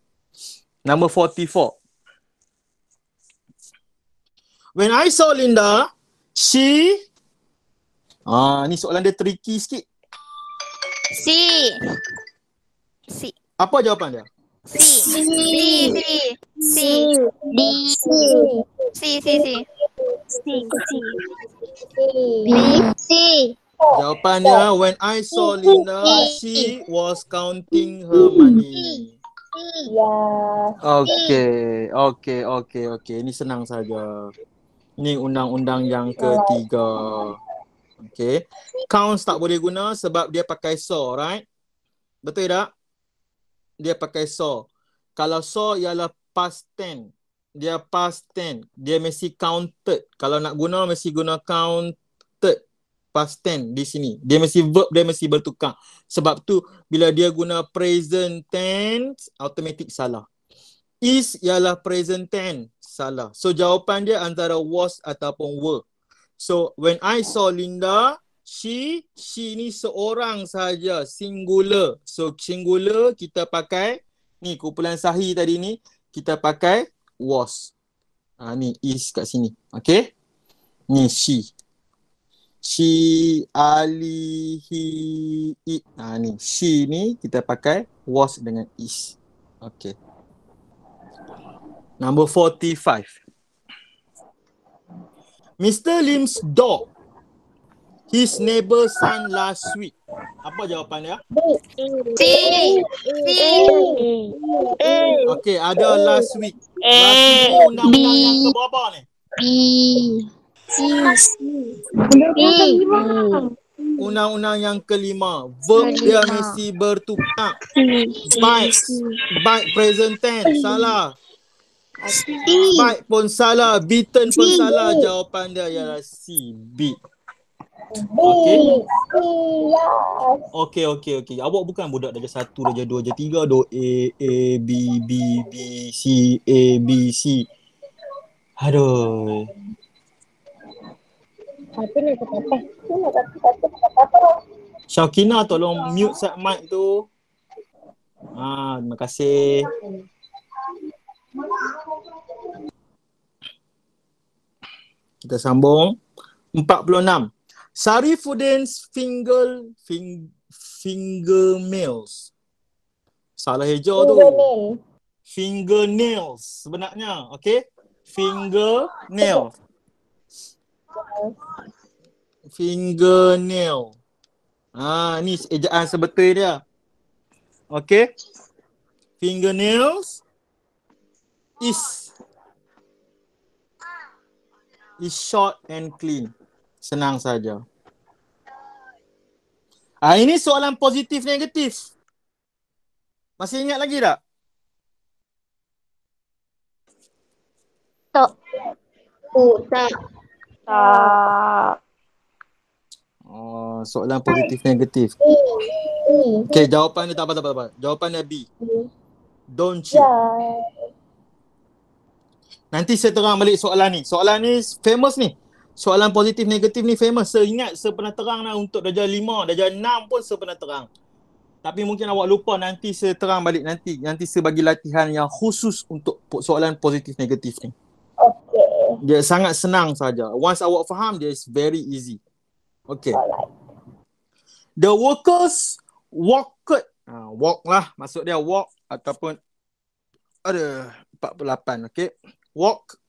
Number 44. When I saw Linda, she ni soalan dia tricky sikit. C. Apa jawapan dia? C. Jawapan dia, when I saw Linda, she was counting her money. Okay. Ini senang saja. Ini undang-undang yang ketiga. Okay. Counts tak boleh guna sebab dia pakai saw, right? Betul tak? Dia pakai saw. Kalau saw ialah past tense. Dia past tense. Dia mesti counted. Kalau nak guna, mesti guna counted. Past tense di sini. Dia mesti verb, dia mesti bertukar. Sebab tu, bila dia guna present tense, automatic salah. Is ialah present tense. Salah. So, jawapan dia antara was ataupun were. So, when I saw Linda, she ni seorang saja, singular. So, singular kita pakai, ni kumpulan sahih tadi ni, kita pakai was. Ni is kat sini. Okay? Ni she. She, Ali, he, it. Ni she ni kita pakai was dengan is. Okay. Number 45. Mr. Lim's dog his neighbor's son last week. Apa jawapan dia? C. Okey, ada last week. Last week ni undang-undang yang keberapa ni? B. Undang-undang yang kelima. Verb dia mesti bertukar. Bite present tense. Salah. Bite pun salah. Beaten pun salah. Jawapan dia ialah C. Beat. Okey. Awak bukan budak darjah 1, darjah 2, darjah 3. Do A, B, C, A, B, C. Aduh. Syakina tolong mute set mic tu. Terima kasih. Kita sambung. 46. Sarifuddin's fingernails. Salah hijau tu. Fingernails sebenarnya. Okay. Fingernail. Ni ejaan sebetul dia. Okay. Fingernails is short and clean. Senang saja. Ini soalan positif negatif. Masih ingat lagi tak? Tak. Soalan positif negatif. Okay, jawapan dia tak apa. Jawapan dia B. Don't you? Nanti saya terang balik soalan ni. Soalan ni famous ni. Soalan positif negatif ni famous. Saya ingat saya pernah terang lah untuk darjah 5, darjah 6 pun saya pernah terang. Tapi mungkin awak lupa, nanti saya terang balik nanti. Nanti saya bagi latihan yang khusus untuk soalan positif negatif ni. Okay. Dia sangat senang saja. Once awak faham, dia is very easy. Okay. Alright. The workers walked. Walk lah. Maksud dia walk ataupun ada 48. Okay. Walk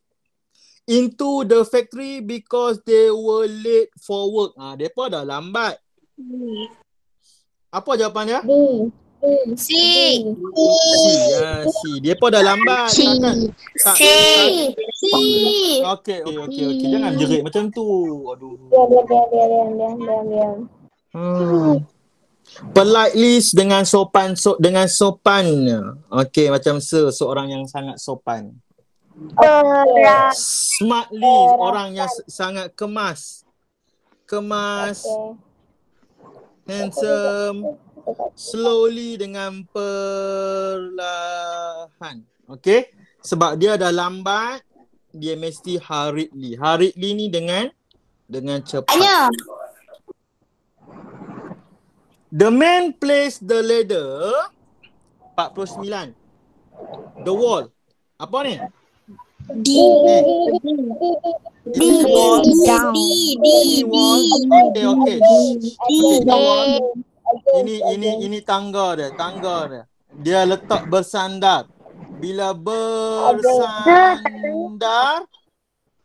into the factory because they were late for work. Mereka dah lambat. Apa jawapan dia? C. C. Mereka dah lambat. C. Okay. Jangan jerit macam tu. Aduh. Diam. Politely dengan sopan. Okay, macam seorang yang sangat sopan. Smartly, orang yang sangat kemas. Handsome. Slowly, dengan perlahan. Okay. Sebab dia dah lambat, dia mesti hurriedly. Hurriedly ni dengan cepat. The man placed the ladder 49. The wall. Apa ni? D. Okay. Ini tangga dia. Dia letak bersandar. Bila bersandar,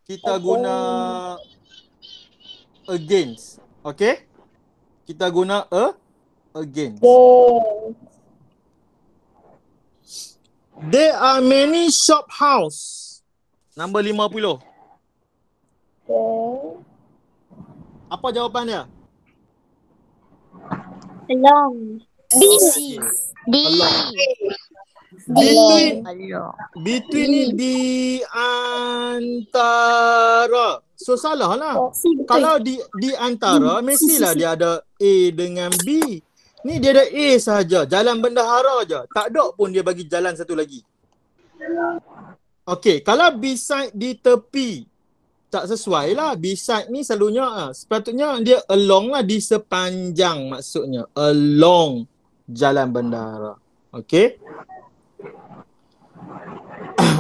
kita guna against. Okay? Kita guna against. There are many shop house. Nombor 50. Apa jawapan dia? Along. Between ni di antara. So salah lah. Kalau di antara, mestilah dia ada A dengan B. Ni dia ada A sahaja. Jalan bendahara je. Tak ada pun dia bagi jalan satu lagi. Okay, kalau beside di tepi, tak sesuai lah. Beside ni selalunya, sepatutnya dia along lah, di sepanjang maksudnya. Along jalan bendahara. Okay.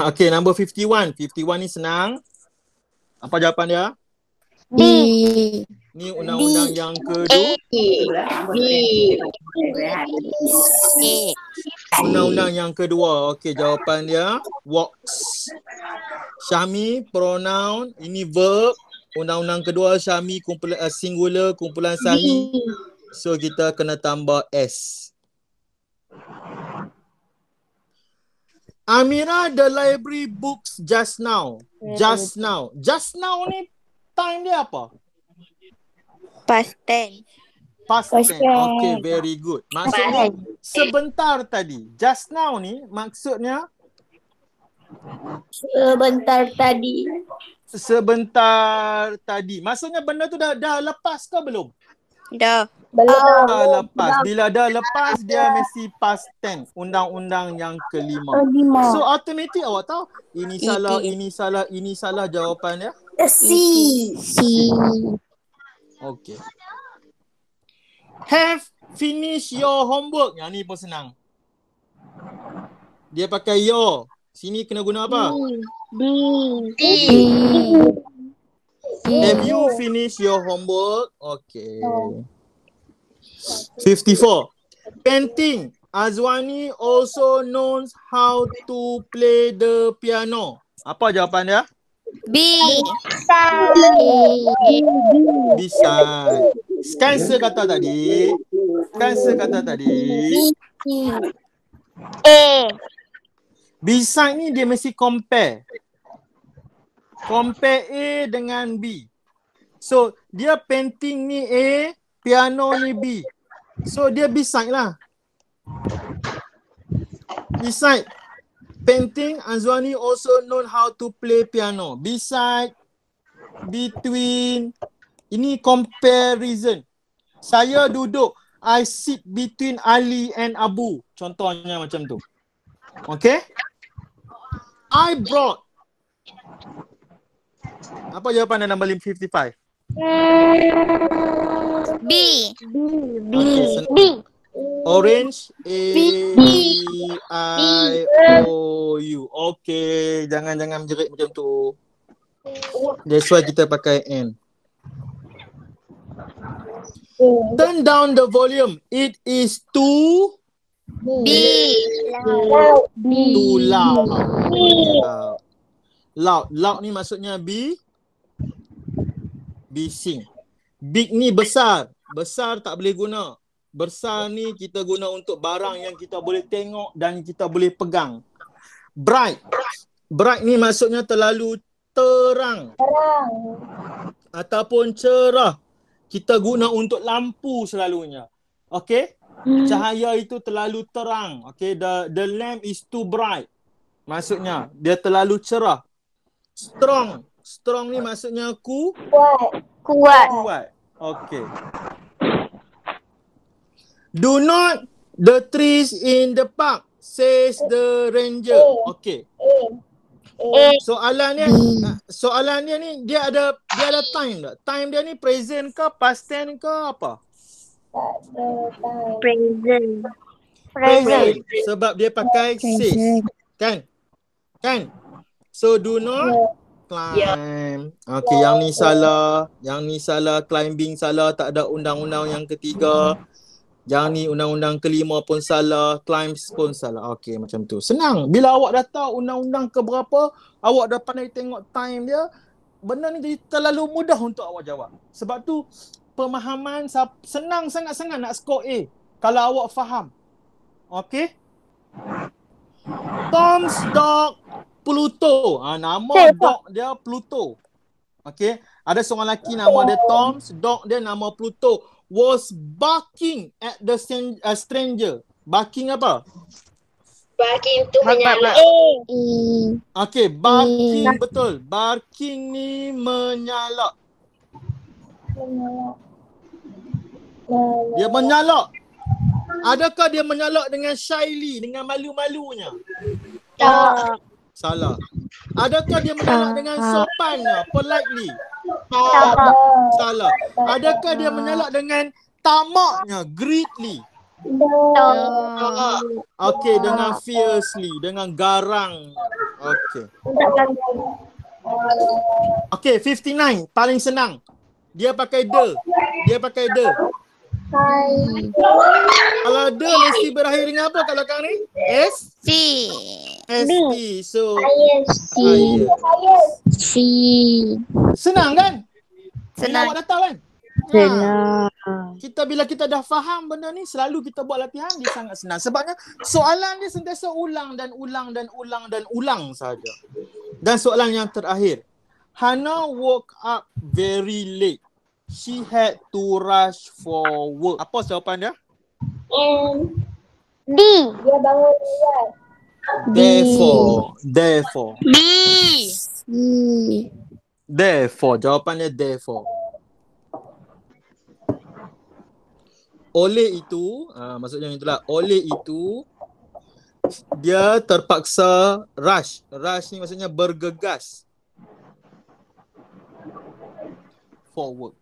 Okay, number 51. 51 ni senang. Apa jawapan dia? D. Ni undang-undang yang kedua. Undang-undang yang kedua. Okey, jawapan dia walks. Syahmi, pronoun. Ini verb. undang-undang kedua Syami singular kumpulan sahih. So kita kena tambah S. Amira, the library books just now. Just now. Just now ni time dia apa? Past tense. Past tense. Okay, very good. Maksudnya sebentar tadi. Just now ni maksudnya Sebentar tadi. sebentar tadi. Maksudnya benda tu dah lepas ke belum? Dah. Dah lepas. Bila dah lepas dia mesti past tense. Undang-undang yang kelima. So automatic awak tahu ini salah, ini salah, ini salah jawapan dia. C. Okay. Have finished your homework. Yang ni pun senang. Dia pakai your. Sini kena guna apa? Have you finished your homework? Okay. 54. Painting. Azwani also knows how to play the piano. Apa jawapan dia? B. Bisa. Kan saya kata tadi. A. Beside ni dia mesti compare. Compare A dengan B. So, dia painting ni A, piano ni B. So, dia beside lah. Beside. Painting, Azwani also know how to play piano. Beside, between. Ini comparison. Saya duduk. I sit between Ali and Abu. Contohnya macam tu. Okay? I brought. Apa jawapan anda nombor 55? B. Okay, orange. A-I-O-U. Okay, jangan menjerit macam tu. That's why kita pakai N. Turn down the volume. It is too loud. Loud ni maksudnya bising. Big ni besar. Besar tak boleh guna. Besar ni kita guna untuk barang yang kita boleh tengok dan kita boleh pegang. Bright. Bright ni maksudnya terlalu terang. Ataupun cerah. Kita guna untuk lampu selalunya. Okay? Cahaya itu terlalu terang. Okay? The lamp is too bright. Maksudnya dia terlalu cerah. Strong. Strong ni maksudnya kuat. Okay. Do not the trees in the park, says the ranger. Okay. Soalan dia ni dia ada time tak? Time dia ni present ke past tense ke apa? Present. Sebab dia pakai says. Kan? So do not climb. Okay, yang ni salah. Climbing salah. Tak ada undang-undang yang ketiga. Yang ni undang-undang kelima pun salah. Climbs pun salah. Okay, macam tu. Senang. Bila awak dah tahu undang-undang keberapa, awak dah pandai tengok time dia, benda ni jadi terlalu mudah untuk awak jawab. Sebab tu pemahaman senang sangat-sangat nak skor A kalau awak faham. Okay. Tom's dog Pluto. Nama dog dia Pluto. Okay. Ada seorang lelaki nama dia Tom's dog dia nama Pluto. Was barking at the stranger. Barking apa? Barking tu menyala. Okay, barking betul. Barking ni menyalak. Dia menyalak. Adakah dia menyalak dengan shyly, dengan malu-malunya? Tak. Salah. Adakah dia menyalak dengan sopannya, politely? Salah. Adakah dia menyalak dengan tamaknya, greedily? Okay, dengan fiercely, dengan garang. Okay, 59, paling senang. Dia pakai the. Kalau the mesti berakhir dengan apa kalau kang ni? C. ST. So C. senang kan? Bila awak datang kan? Senang. Kita bila kita dah faham benda ni, selalu kita buat latihan, dia sangat senang. Sebabnya soalan dia sentiasa ulang dan ulang dan ulang dan ulang saja. Dan soalan yang terakhir. Hana woke up very late. She had to rush for work. Apa jawapan dia? D. Dia bangun lambat. Therefore. B. Therefore. Jawapannya therefore. Oleh itu, maksudnya itulah, oleh itu dia terpaksa rush. Rush ni maksudnya bergegas for work.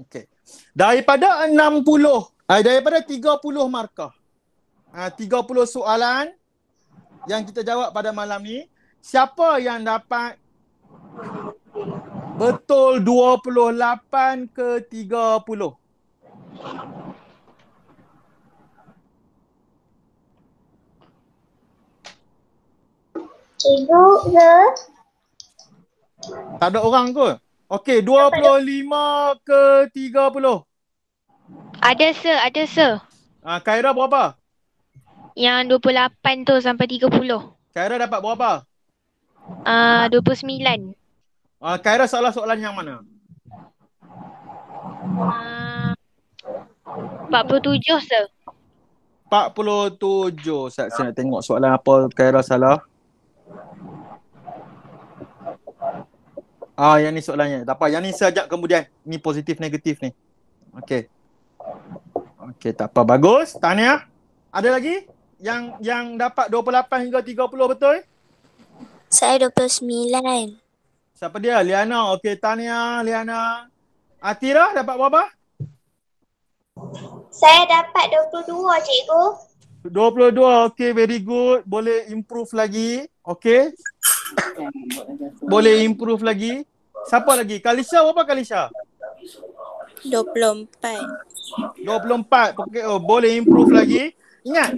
Okay. Daripada 30 markah. 30 soalan yang kita jawab pada malam ni, siapa yang dapat betul 28 ke 30? Cikgu ke? Tak ada orang kot. Okey, 25 ke 30. Ada sir. Khaira berapa? Yang 28 tu sampai 30. Khaira dapat berapa? 29. Khaira salah soalan yang mana? 47 sir. 47. Saya nak tengok soalan apa Khaira salah. Yang ni soalannya. Tak apa, yang ni sejak kemudian. Ni positif negatif ni. Okey. Okey, tak apa. Bagus. Tahniah. Ada lagi? Yang dapat 28 hingga 30 betul? Saya 29. Siapa dia? Liana. Okey, tahniah Liana. Atira dapat berapa? Saya dapat 22, cikgu. 22. Okey, very good. Boleh improve lagi. Okey. Boleh improve lagi. Siapa lagi? Kalisha berapa Kalisha? 24. 24. Okay, boleh improve lagi. Ingat.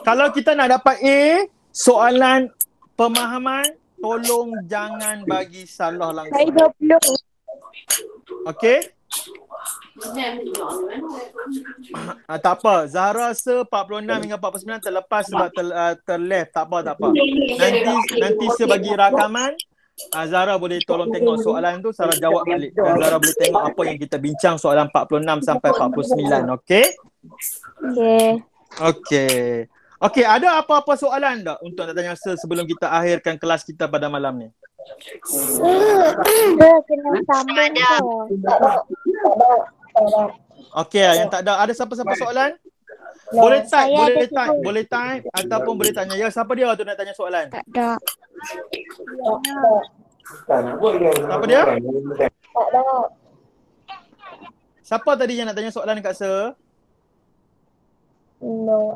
Kalau kita nak dapat A, soalan pemahaman, tolong jangan bagi salah langsung. Saya 20. Okey? Tak apa. Zahra 46 hingga 49 terlepas sebab terleft. Tak apa. Nanti saya bagi rakaman. Zahra boleh tolong tengok soalan tu, Zahra jawab balik. Dan Zahra boleh tengok apa yang kita bincang soalan 46 sampai 49. Okey? Okey. Okey, ada apa-apa soalan tak untuk nak tanya Sir sebelum kita akhirkan kelas kita pada malam ni? Kena sambung tu. Okey, yang tak ada. Ada siapa-siapa soalan? Boleh type ataupun boleh tanya. Ya, siapa dia tu nak tanya soalan? Tak ada. Siapa dia? Tak ada. Siapa tadi yang nak tanya soalan dekat Sir? No.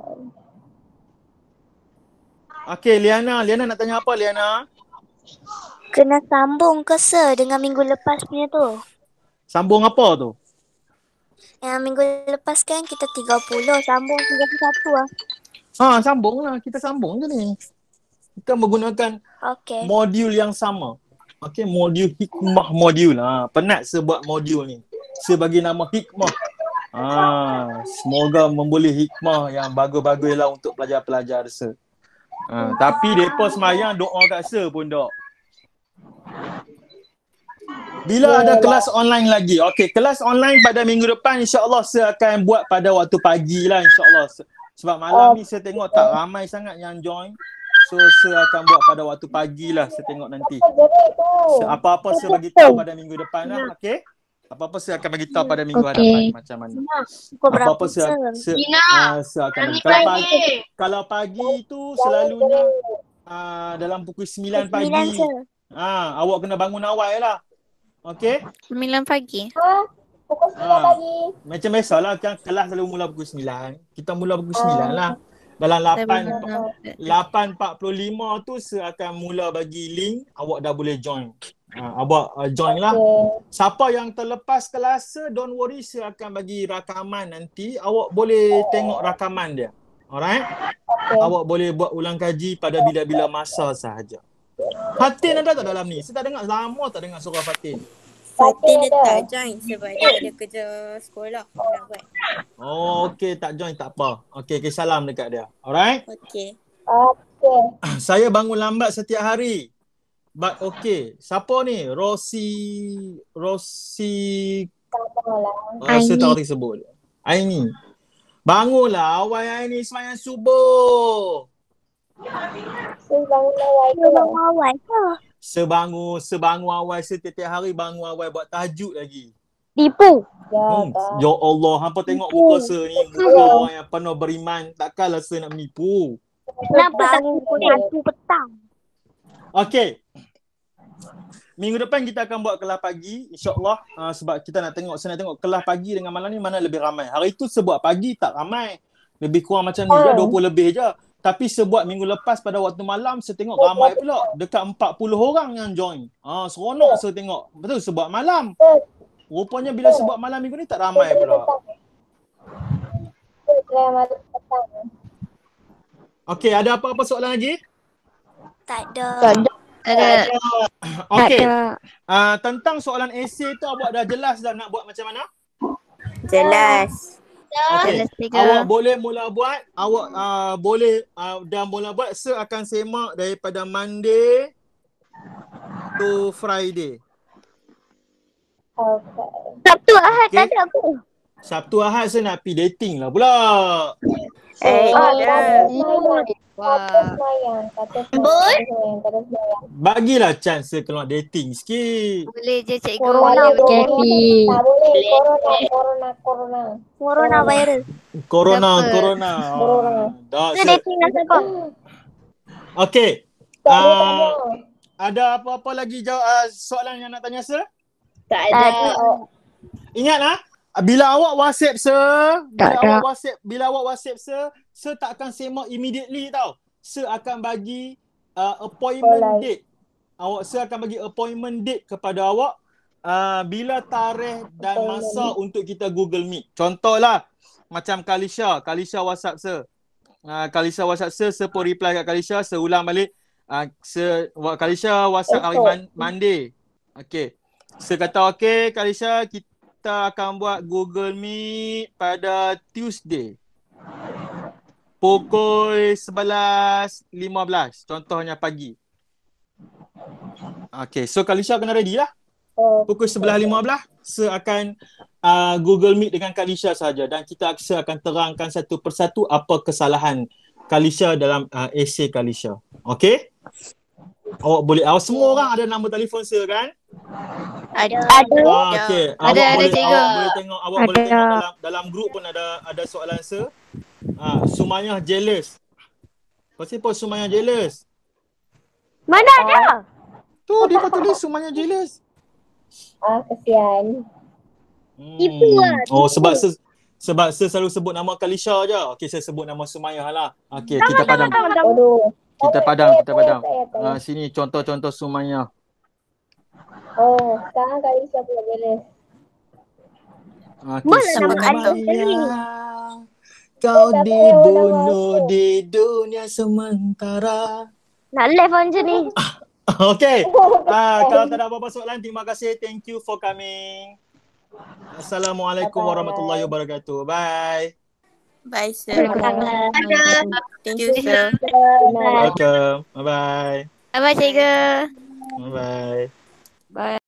Okey, Liana nak tanya apa Liana? Kena sambung ke sir dengan minggu lepas punya tu? Sambung apa tu? Yang minggu lepas kan kita 30, sambung 31 lah. Sambung lah. Kita sambung je ni. Kita menggunakan modul yang sama. Okey, modul hikmah modul. Penat saya buat modul ni. Saya bagi nama hikmah. Semoga memboleh hikmah yang bagus-bagus lah untuk pelajar-pelajar saya. Tapi mereka semayang doa kat saya pun tak. Bila ada kelas online lagi? Okey, kelas online pada minggu depan insya-Allah saya akan buat pada waktu pagi lah insya-Allah. Sebab malam ni saya tengok tak ramai sangat yang join. So saya akan buat pada waktu pagi lah, saya tengok nanti. Apa-apa saya bagi tahu pada minggu depan lah, okey? Apa-apa saya akan bagi tahu pada minggu hadapan macam mana. Apa-apa saya akan kalau pagi tu selalunya dalam pukul 9 pagi. Awak kena bangun awal lah. Okey? 9 pagi. Pukul 9 pagi. Macam biasalah kan kelas selalu mula pukul 9. Kita mula pukul 9 lah. Dalam 8.45 tu saya akan mula bagi link, awak dah boleh join. Awak join lah. Siapa yang terlepas kelas, don't worry, saya akan bagi rakaman nanti. Awak boleh tengok rakaman dia. Alright? Awak boleh buat ulang kaji pada bila-bila masa sahaja. Fatin ada tak dalam ni? Saya tak dengar, lama tak dengar suara Fatin. Fatin dia tak join sebab dia ada kerja sekolah nak buat. Oh, okey, tak join tak apa. Okey, salam dekat dia. Alright? Okey. Okey. Saya bangun lambat setiap hari. But okey, siapa ni? Rosi Sabarlah. saya tak reti sebut. Aini. Bangunlah awal Aini sembahyang subuh. Bangun awal tu. Bangun awal ke? Sebangun awal setiap hari bangun awal buat tahajud lagi. Tipu. Ya, tak. Ya Allah, hampa tengok muka saya ni, muka orang yang penuh beriman, takkanlah saya nak menipu. Kenapa tak pukul 1 petang? Okey. Minggu depan kita akan buat kelas pagi, insya-Allah, sebab saya nak tengok kelas pagi dengan malam ni mana lebih ramai. Hari tu sebuat pagi tak ramai. Lebih kurang macam ni je, 20 lebih je. Tapi sebuat minggu lepas pada waktu malam saya tengok ramai pula. Dekat 40 orang yang join. Seronok saya tengok. Betul sebuat malam. Rupanya bila sebuat malam minggu ni tak ramai pula. Okey, ada apa-apa soalan lagi? Tak ada. Ada. Okey. Tentang soalan esei tu awak dah jelas dah nak buat macam mana? Jelas. Okey. Awak boleh mula buat. Awak boleh dah mula buat. Saya akan semak daripada Monday to Friday. Sabtu Ahad tak ada apa? Sabtu Ahad saya nak pergi dating lah pula. Bagilah chance saya keluar dating sikit. Boleh je cikgu. Corona Kafi. Tak boleh. Corona virus. Corona. Dah Kita dating lah siapa? Okey. Ada apa-apa lagi soalan yang nak tanya saya? Tak ada. Ingatlah, bila awak WhatsApp bila awak WhatsApp saya tak akan semak immediately tau. Saya akan bagi appointment date. Saya akan bagi appointment date kepada awak bila tarikh dan masa untuk kita Google Meet. Contohlah macam Kalisha WhatsApp saya. Kalisha WhatsApp saya pun reply kat Kalisha, saya ulang balik. Kalisha WhatsApp hari Monday. Okey. Saya kata okey Kalisha, kita akan buat Google Meet pada Tuesday. Pukul 11.15 contohnya pagi. Okey, so Kalisha kena ready lah. Pukul 11.15 saya akan Google Meet dengan Kalisha saja dan saya akan terangkan satu persatu apa kesalahan Kalisha dalam esei Kalisha. Okey? Awak semua orang ada nombor telefon saya kan? Ada. Okey. Ada cikgu. Awak boleh tengok dalam grup pun ada soalan saya. Sumayah jealous. Kenapa Sumayah jealous? Mana ada? Tu dia tulis Sumayah jealous. Kesian. Tipu lah. Sebab saya selalu sebut nama Kalisha je. Okey, saya sebut nama Sumayah lah. Okey, kita padam. Kita padam. Sini contoh-contoh Sumayah. Sekarang Kalisha pula jealous. Sumayah, kau dibunuh di dunia sementara. Nak live macam ni. Okey. Kalau tak ada apa-apa soalan, terima kasih. Thank you for coming. Assalamualaikum warahmatullahi wabarakatuh. Bye. Bye sir. Thank you sir. Welcome. Bye-bye. Bye-bye cikgu. Bye-bye. Bye.